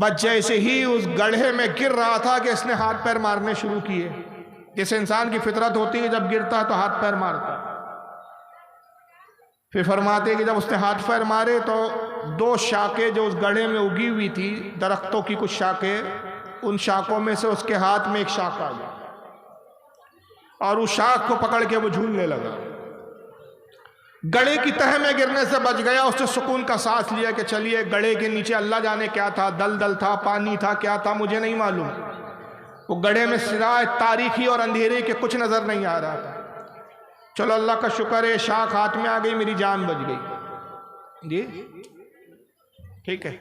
[SPEAKER 1] بس جیسے ہی اس گڑھے میں گر رہا تھا کہ اس نے ہاتھ پیر مارنے شروع کیے، جیسے انسان کی فطرت ہوتی ہے جب گرتا ہے تو ہاتھ پیر مارتا ہے۔ پھر فرماتے ہیں کہ جب اس نے ہاتھ پیر مارے تو دو شاخیں جو اس گڑھے میں اگی ہوئی تھی، درختوں کی کچھ شاخیں، ان شاخوں میں سے اس کے ہاتھ میں ایک شاخ آ گئی اور اس شاخ کو پکڑ کے وہ جھولنے لگا۔ گڑھے کی تہہ میں گرنے سے بچ گیا۔ اس نے سکون کا سانس لیا کہ چلیے، گڑھے کے نیچے اللہ جانے کیا تھا، دلدل تھا، پانی تھا، کیا تھا مجھے نہیں معلوم۔ وہ گڑھے میں سوائے تاریکی اور اندھیرے کے کچھ نظر نہیں آ رہا تھا۔ چلو اللہ کا شکر ہے، شاخ ہاتھ میں آ گئی، میری جان بچ گئی۔ جی ٹھیک ہے۔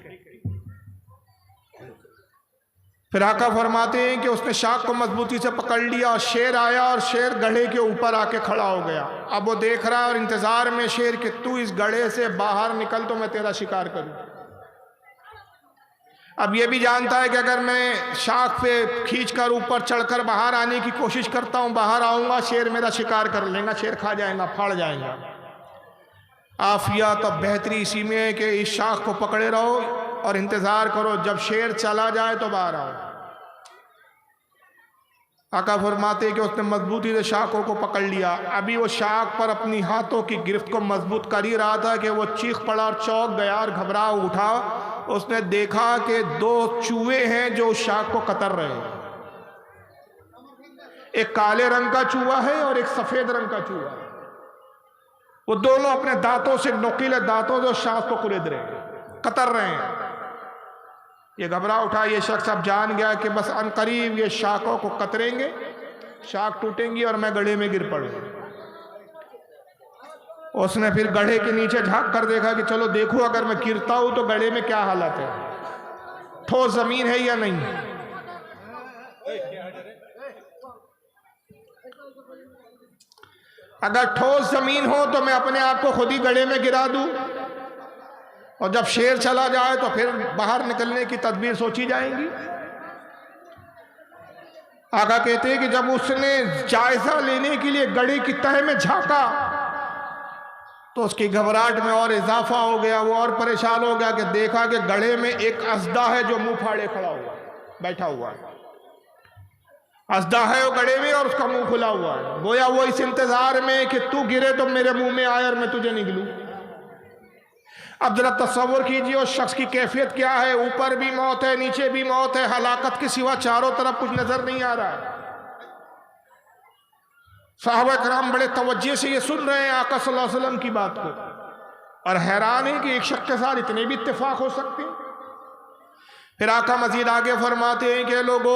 [SPEAKER 1] پھر آقا فرماتے ہیں کہ اس نے شاخ کو مضبوطی سے پکڑ لیا اور شیر آیا اور شیر گڑھے کے اوپر آ کے کھڑا ہو گیا۔ اب وہ دیکھ رہا اور انتظار میں شیر کہ تو اس گڑھے سے باہر نکل تو میں تیرا شکار کروں۔ اب یہ بھی جانتا ہے کہ اگر میں شاخ پہ کھینچ کر اوپر چڑھ کر باہر آنے کی کوشش کرتا ہوں، باہر آؤں گا، شیر میرا شکار کر لیں گا، شیر کھا جائے گا، پھاڑ جائے گا۔ عافیت اور بہتری اسی میں ہے کہ اس شاخ کو پکڑے رہو اور انتظار کرو، جب شیر چلا جائے تو باہر آؤ۔ آقا فرماتے کہ اس نے مضبوطی سے شاخوں کو پکڑ لیا۔ ابھی وہ شاخ پر اپنی ہاتھوں کی گرفت کو مضبوط کر ہی رہا تھا کہ وہ چیخ پڑا اور چونک گیا اور گھبرا اٹھا۔ اس نے دیکھا کہ دو چوہے ہیں جو اس شاخ کو قطر رہے ہیں، ایک کالے رنگ کا چوہا ہے اور ایک سفید رنگ کا چوہا ہے۔ وہ دونوں اپنے دانتوں سے، نوکیلے دانتوں سے شاخ کو کلید رہے ہیں، قطر رہے ہیں۔ یہ گھبرا اٹھا، یہ شخص اب جان گیا کہ بس ان قریب یہ شاخوں کو قطریں گے، شاخ ٹوٹیں گی اور میں گڑھے میں گر پڑوں۔ اس نے پھر گڑھے کے نیچے جھانک کر دیکھا کہ چلو دیکھو اگر میں گرتا ہوں تو گڑھے میں کیا حالت ہے، ٹھوس زمین ہے یا نہیں۔ اگر ٹھوس زمین ہو تو میں اپنے آپ کو خود ہی گڑھے میں گرا دوں، اور جب شیر چلا جائے تو پھر باہر نکلنے کی تدبیر سوچی جائیں گی۔ آقا کہتے ہیں کہ جب اس نے جائزہ لینے کے لیے گڑھے کی تہہ میں جھانکا تو اس کی گھبراہٹ میں اور اضافہ ہو گیا، وہ اور پریشان ہو گیا کہ دیکھا کہ گڑھے میں ایک اسدہ ہے جو منہ پھاڑے کھڑا ہوا بیٹھا ہوا ہے۔ اسدہ ہے وہ گڑھے میں اور اس کا منہ کھلا ہوا ہے، گویا وہ اس انتظار میں کہ تو گرے تو میرے منہ میں آئے اور میں تجھے نگلوں۔ اب ذرا تصور کیجئے اس شخص کی کیفیت کیا ہے، اوپر بھی موت ہے، نیچے بھی موت ہے، ہلاکت کے سوا چاروں طرف کچھ نظر نہیں آ رہا ہے۔ صحابہ کرام بڑے توجہ سے یہ سن رہے ہیں آقا صلی اللہ علیہ وسلم کی بات کو، اور حیران ہے کہ ایک شخص کے ساتھ اتنے بھی اتفاق ہو سکتے ہیں۔ پھر آقا مزید آگے فرماتے ہیں کہ لوگو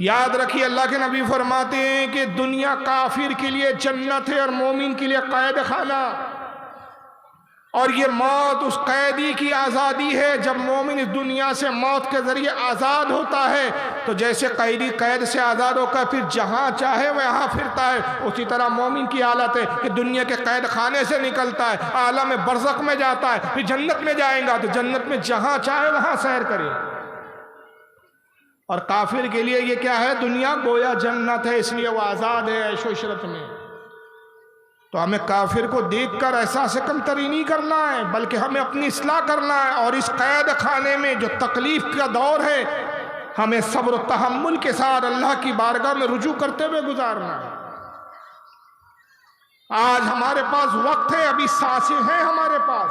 [SPEAKER 1] یاد رکھیے اللہ کے نبی فرماتے ہیں کہ دنیا کافر کے لیے جنت ہے اور مومن کے لیے قید خانہ، اور یہ موت اس قیدی کی آزادی ہے۔ جب مومن اس دنیا سے موت کے ذریعے آزاد ہوتا ہے تو جیسے قیدی قید سے آزاد ہو کر پھر جہاں چاہے وہ یہاں پھرتا ہے، اسی طرح مومن کی حالت ہے کہ دنیا کے قید خانے سے نکلتا ہے، عالم برزخ میں جاتا ہے، پھر جنت میں جائیں گا تو جنت میں جہاں چاہے وہاں سیر کرے۔ اور کافر کے لیے یہ کیا ہے؟ دنیا گویا جنت ہے، اس لیے وہ آزاد ہے عیش و عشرت میں۔ تو ہمیں کافر کو دیکھ کر احساس کمتری نہیں کرنا ہے، بلکہ ہمیں اپنی اصلاح کرنا ہے، اور اس قید خانے میں جو تکلیف کا دور ہے ہمیں صبر و تحمل کے ساتھ اللہ کی بارگاہ میں رجوع کرتے ہوئے گزارنا ہے۔ آج ہمارے پاس وقت ہے، ابھی سانسیں ہیں ہمارے پاس۔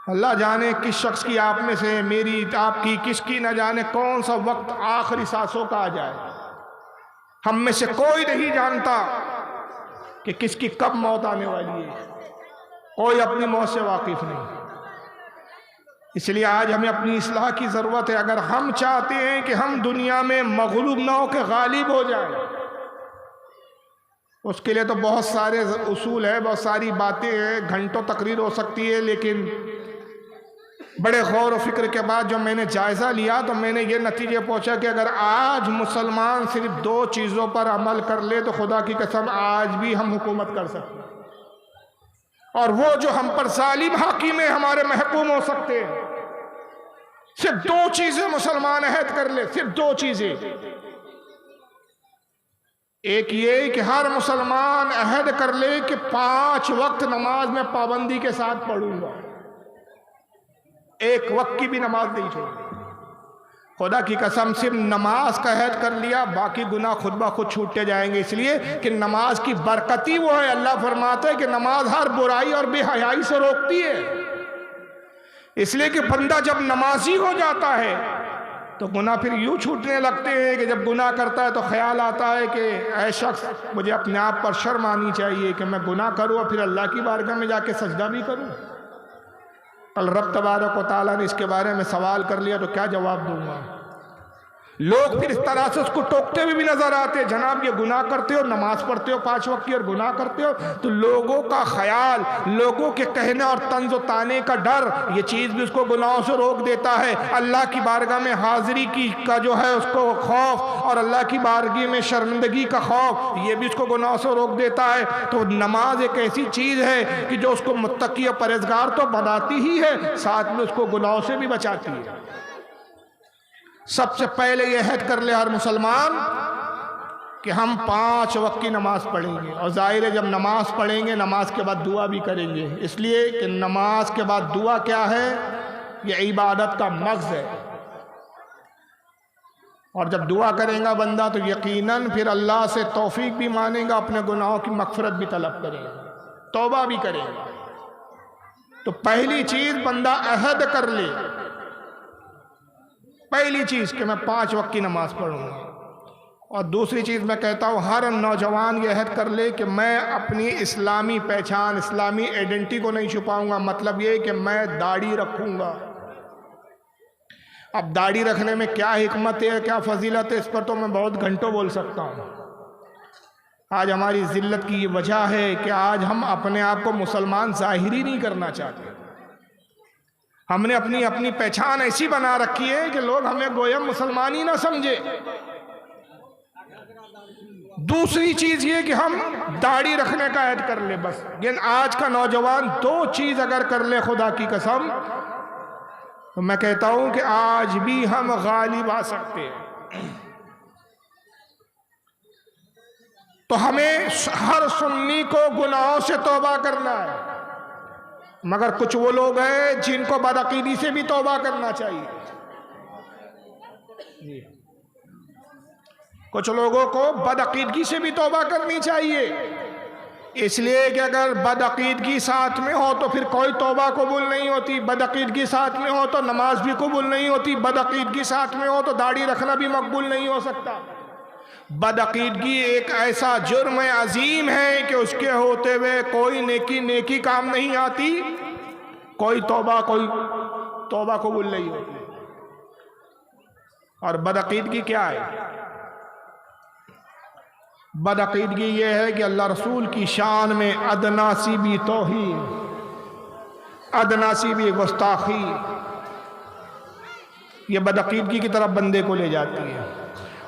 [SPEAKER 1] اللہ جانے کس شخص کی، آپ میں سے، میری، آپ کی، کس کی، نہ جانے کون سا وقت آخری سانسوں کا آ جائے۔ ہم میں سے کوئی نہیں جانتا کہ کس کی کب موت آنے والی ہے، کوئی اپنی موت سے واقف نہیں۔ اس لیے آج ہمیں اپنی اصلاح کی ضرورت ہے۔ اگر ہم چاہتے ہیں کہ ہم دنیا میں مغلوب نہ ہو کے غالب ہو جائیں، اس کے لیے تو بہت سارے اصول ہیں، بہت ساری باتیں ہیں، گھنٹوں تقریر ہو سکتی ہے، لیکن بڑے غور و فکر کے بعد جو میں نے جائزہ لیا تو میں نے یہ نتیجے پہنچا کہ اگر آج مسلمان صرف 2 چیزوں پر عمل کر لے تو خدا کی قسم آج بھی ہم حکومت کر سکتے ہیں، اور وہ جو ہم پر ظالم حاکم ہیں ہمارے محکوم ہو سکتے ہیں۔ صرف 2 چیزیں مسلمان عہد کر لے، صرف 2 چیزیں۔ ایک یہ کہ ہر مسلمان عہد کر لے کہ 5 وقت نماز میں پابندی کے ساتھ پڑھوں گا، ایک وقت کی بھی نماز نہیں چھوڑی۔ خدا کی قسم صرف نماز کا عہد کر لیا، باقی گناہ خود بخود چھوٹتے جائیں گے، اس لیے کہ نماز کی برکتی وہ ہے۔ اللہ فرماتا ہے کہ نماز ہر برائی اور بے حیائی سے روکتی ہے، اس لیے کہ بندہ جب نمازی ہو جاتا ہے تو گناہ پھر یوں چھوٹنے لگتے ہیں کہ جب گناہ کرتا ہے تو خیال آتا ہے کہ اے شخص مجھے اپنے آپ پر شرم آنی چاہیے کہ میں گناہ کروں اور پھر اللہ کی بارگاہ میں جا کے سجدہ بھی کروں۔ کل رب تبارک و تعالیٰ نے اس کے بارے میں سوال کر لیا تو کیا جواب دوں گا؟ لوگ پھر اس طرح سے اس کو ٹوکتے ہوئے بھی نظر آتے، جناب یہ گناہ کرتے ہو، نماز پڑھتے ہو 5 وقت کی اور گناہ کرتے ہو۔ تو لوگوں کا خیال، لوگوں کے کہنے اور طنز و طانے کا ڈر، یہ چیز بھی اس کو گناہوں سے روک دیتا ہے۔ اللہ کی بارگاہ میں حاضری کا جو ہے اس کو خوف، اور اللہ کی بارگاہ میں شرمندگی کا خوف، یہ بھی اس کو گناہوں سے روک دیتا ہے۔ تو نماز ایک ایسی چیز ہے کہ جو اس کو متقی اور پرہیزگار تو بناتی ہی ہے، ساتھ میں اس کو گناہوں سے بھی بچاتی ہے۔ سب سے پہلے یہ عہد کر لے ہر مسلمان کہ ہم 5 وقت کی نماز پڑھیں گے، اور ظاہر ہے جب نماز پڑھیں گے نماز کے بعد دعا بھی کریں گے، اس لیے کہ نماز کے بعد دعا کیا ہے؟ یہ عبادت کا مغز ہے۔ اور جب دعا کرے گا بندہ تو یقیناً پھر اللہ سے توفیق بھی مانگے گا، اپنے گناہوں کی مغفرت بھی طلب کرے گا، توبہ بھی کرے گا۔ تو پہلی چیز بندہ عہد کر لے، پہلی چیز کہ میں 5 وقت کی نماز پڑھوں گا۔ اور دوسری چیز میں کہتا ہوں ہر نوجوان یہ عہد کر لے کہ میں اپنی اسلامی پہچان، اسلامی ایڈنٹی کو نہیں چھپاؤں گا۔ مطلب یہ کہ میں داڑھی رکھوں گا۔ اب داڑھی رکھنے میں کیا حکمت ہے، کیا فضیلت ہے، اس پر تو میں بہت گھنٹوں بول سکتا ہوں۔ آج ہماری ذلت کی یہ وجہ ہے کہ آج ہم اپنے آپ کو مسلمان ظاہر ہی نہیں کرنا چاہتے۔ ہم نے اپنی پہچان ایسی بنا رکھی ہے کہ لوگ ہمیں گویا مسلمان ہی نہ سمجھے۔ دوسری چیز یہ کہ ہم داڑھی رکھنے کا عہد کر لے بس۔ لیکن آج کا نوجوان 2 چیز اگر کر لے خدا کی قسم تو میں کہتا ہوں کہ آج بھی ہم غالب آ سکتے ہیں۔ تو ہمیں ہر سنی کو گناہوں سے توبہ کرنا ہے، مگر کچھ وہ لوگ ہیں جن کو بدعقیدی سے بھی توبہ کرنا چاہیے۔ کچھ لوگوں کو بدعقیدگی سے بھی توبہ کرنی چاہیے، اس لیے کہ اگر بدعقیدگی ساتھ میں ہو تو پھر کوئی توبہ قبول نہیں ہوتی، بدعقیدگی ساتھ میں ہو تو نماز بھی قبول نہیں ہوتی، بدعقیدگی ساتھ میں ہو تو داڑھی رکھنا بھی مقبول نہیں ہو سکتا۔ بدعقیدگی ایک ایسا جرم عظیم ہے کہ اس کے ہوتے ہوئے کوئی نیکی کام نہیں آتی، کوئی توبہ قبول نہیں ہوتی۔ اور بدعقیدگی کیا ہے؟ بدعقیدگی یہ ہے کہ اللہ رسول کی شان میں ادنا سی بھی توہین، ادنا سی بھی گستاخی، یہ بدعقیدگی کی طرف بندے کو لے جاتی ہے۔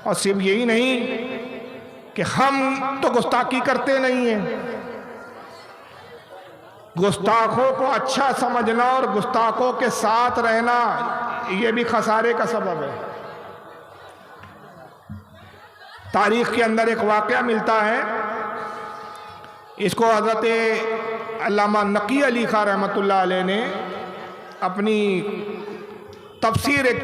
[SPEAKER 1] اور صرف یہی نہیں کہ ہم تو گستاخی کرتے نہیں ہیں، گستاخوں کو اچھا سمجھنا اور گستاخوں کے ساتھ رہنا یہ بھی خسارے کا سبب ہے۔ تاریخ کے اندر ایک واقعہ ملتا ہے، اس کو حضرت علامہ نقی علی خان رحمۃ اللہ علیہ نے اپنی تفسیر، ایک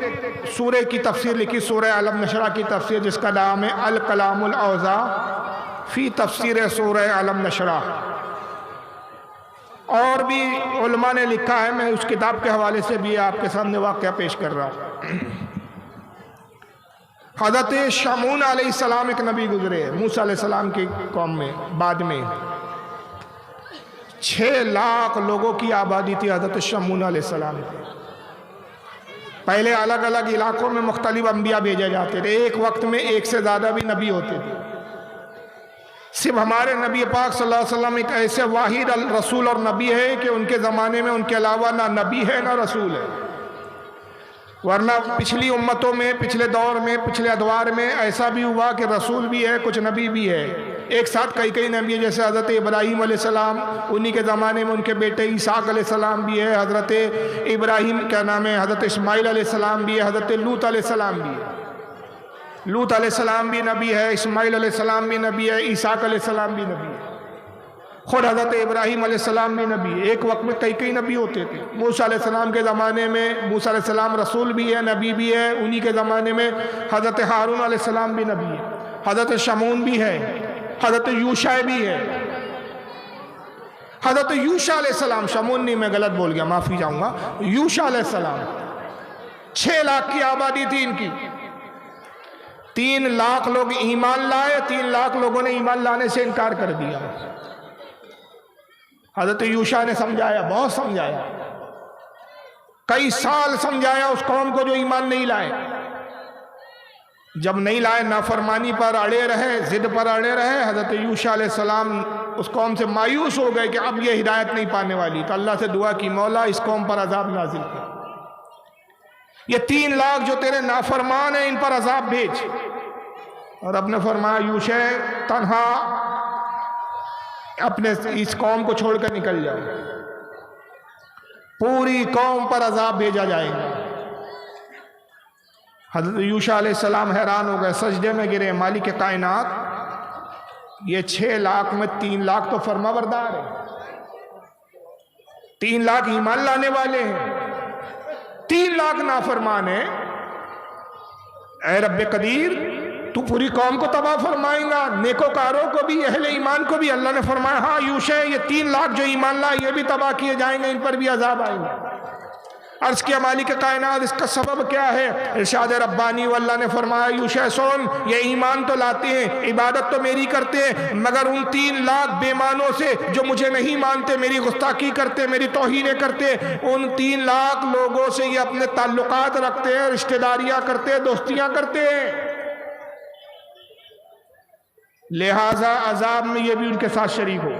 [SPEAKER 1] سورہ کی تفسیر لکھی، سورہ علم نشرہ کی تفسیر، جس کا نام ہے الکلام الاوضاع فی تفسیر سورہ علم نشرہ۔ اور بھی علماء نے لکھا ہے، میں اس کتاب کے حوالے سے بھی آپ کے سامنے واقعہ پیش کر رہا ہوں۔ حضرت شمعون علیہ السلام ایک نبی گزرے موسیٰ علیہ السلام کی قوم میں، بعد میں 6 لاکھ لوگوں کی آبادی تھی حضرت شمعون علیہ السلام کی۔ پہلے الگ الگ علاقوں میں مختلف انبیاء بھیجے جاتے تھے، ایک وقت میں ایک سے زیادہ بھی نبی ہوتے تھے۔ صرف ہمارے نبی پاک صلی اللہ علیہ وسلم ایک ایسے واحد رسول اور نبی ہے کہ ان کے زمانے میں ان کے علاوہ نہ نبی ہے نہ رسول ہے، ورنہ پچھلی امتوں میں، پچھلے دور میں، پچھلے ادوار میں ایسا بھی ہوا کہ رسول بھی ہے، کچھ نبی بھی ہے، ایک ساتھ کئی نبی، جیسے حضرت ابراہیم علیہ السلام، انہی کے زمانے میں ان کے بیٹے اسحاق علیہ السلام بھی ہے، حضرت ابراہیم کیا نام ہے، حضرت اسماعیل علیہ السلام بھی ہے، حضرت لوط علیہ السلام بھی ہے، لوط علیہ السلام بھی نبی ہے، اسماعیل علیہ السلام بھی نبی ہے، اسحاق علیہ السلام بھی نبی ہے، خود حضرت ابراہیم علیہ السلام بھی نبی ہے۔ ایک وقت میں کئی نبی ہوتے تھے۔ موسیٰ علیہ السلام کے زمانے میں موسیٰ علیہ السلام رسول بھی ہے، نبی بھی ہے، انہی کے زمانے میں حضرت ہارون علیہ السلام بھی نبی ہے، حضرت شمعون بھی ہے، حضرت یوشع بھی ہے، حضرت یوشع علیہ السلام، شمعون نہیں، میں غلط بول گیا، معافی چاہوں گا، یوشع علیہ السلام 6 لاکھ کی آبادی تھی ان کی۔ 3 لاکھ لوگ ایمان لائے، 3 لاکھ لوگوں نے ایمان لانے سے انکار کر دیا۔ حضرت یوشع نے سمجھایا، بہت سمجھایا، کئی سال سمجھایا اس قوم کو جو ایمان نہیں لائے۔ جب نہیں لائے، نافرمانی پر اڑے رہے، ضد پر اڑے رہے، حضرت یوشع علیہ السلام اس قوم سے مایوس ہو گئے کہ اب یہ ہدایت نہیں پانے والی، تو اللہ سے دعا کی، مولا اس قوم پر عذاب نازل کر، یہ 3 لاکھ جو تیرے نافرمان ہیں ان پر عذاب بھیج۔ اور اب نے فرمایا یوشع تنہا اپنے اس قوم کو چھوڑ کر نکل جاؤ، پوری قوم پر عذاب بھیجا جائے گا۔ حضرت یوشع علیہ السلام حیران ہو گئے، سجدے میں گرے، مالک کائنات، یہ 6 لاکھ میں 3 لاکھ تو فرما بردار ہیں، 3 لاکھ ایمان لانے والے ہیں، 3 لاکھ نافرمان ہیں، اے رب قدیر تو پوری قوم کو تباہ فرمائیں گا، نیکوکاروں کو بھی، اہل ایمان کو بھی؟ اللہ نے فرمایا ہاں یوشع، یہ 3 لاکھ جو ایمان لائے یہ بھی تباہ کیے جائیں گے، ان پر بھی عذاب آئیں گے۔ عرض کیا مالک کائنات اس کا سبب کیا ہے؟ ارشاد ربانی، واللہ نے فرمایا یوشع سن، یہ ایمان تو لاتے ہیں، عبادت تو میری کرتے ہیں، مگر ان 3 لاکھ بے معنوں سے جو مجھے نہیں مانتے، میری گستاخی کرتے، میری توہینیں کرتے، ان 3 لاکھ لوگوں سے یہ اپنے تعلقات رکھتے ہیں، رشتہ داریاں کرتے ہیں، دوستیاں کرتے ہیں، لہذا عذاب میں یہ بھی ان کے ساتھ شریک ہو۔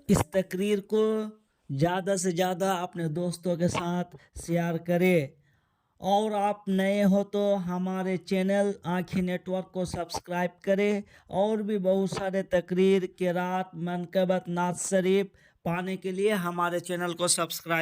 [SPEAKER 2] اس تقریر کو زیادہ سے زیادہ اپنے دوستوں کے ساتھ شیئر کرے، اور آپ نئے ہو تو ہمارے چینل آنکھیں نیٹ ورک کو سبسکرائب کرے، اور بھی بہت سارے تقریر، قرات، منقبت، نعت شریف پانے کے لیے ہمارے چینل کو سبسکرائب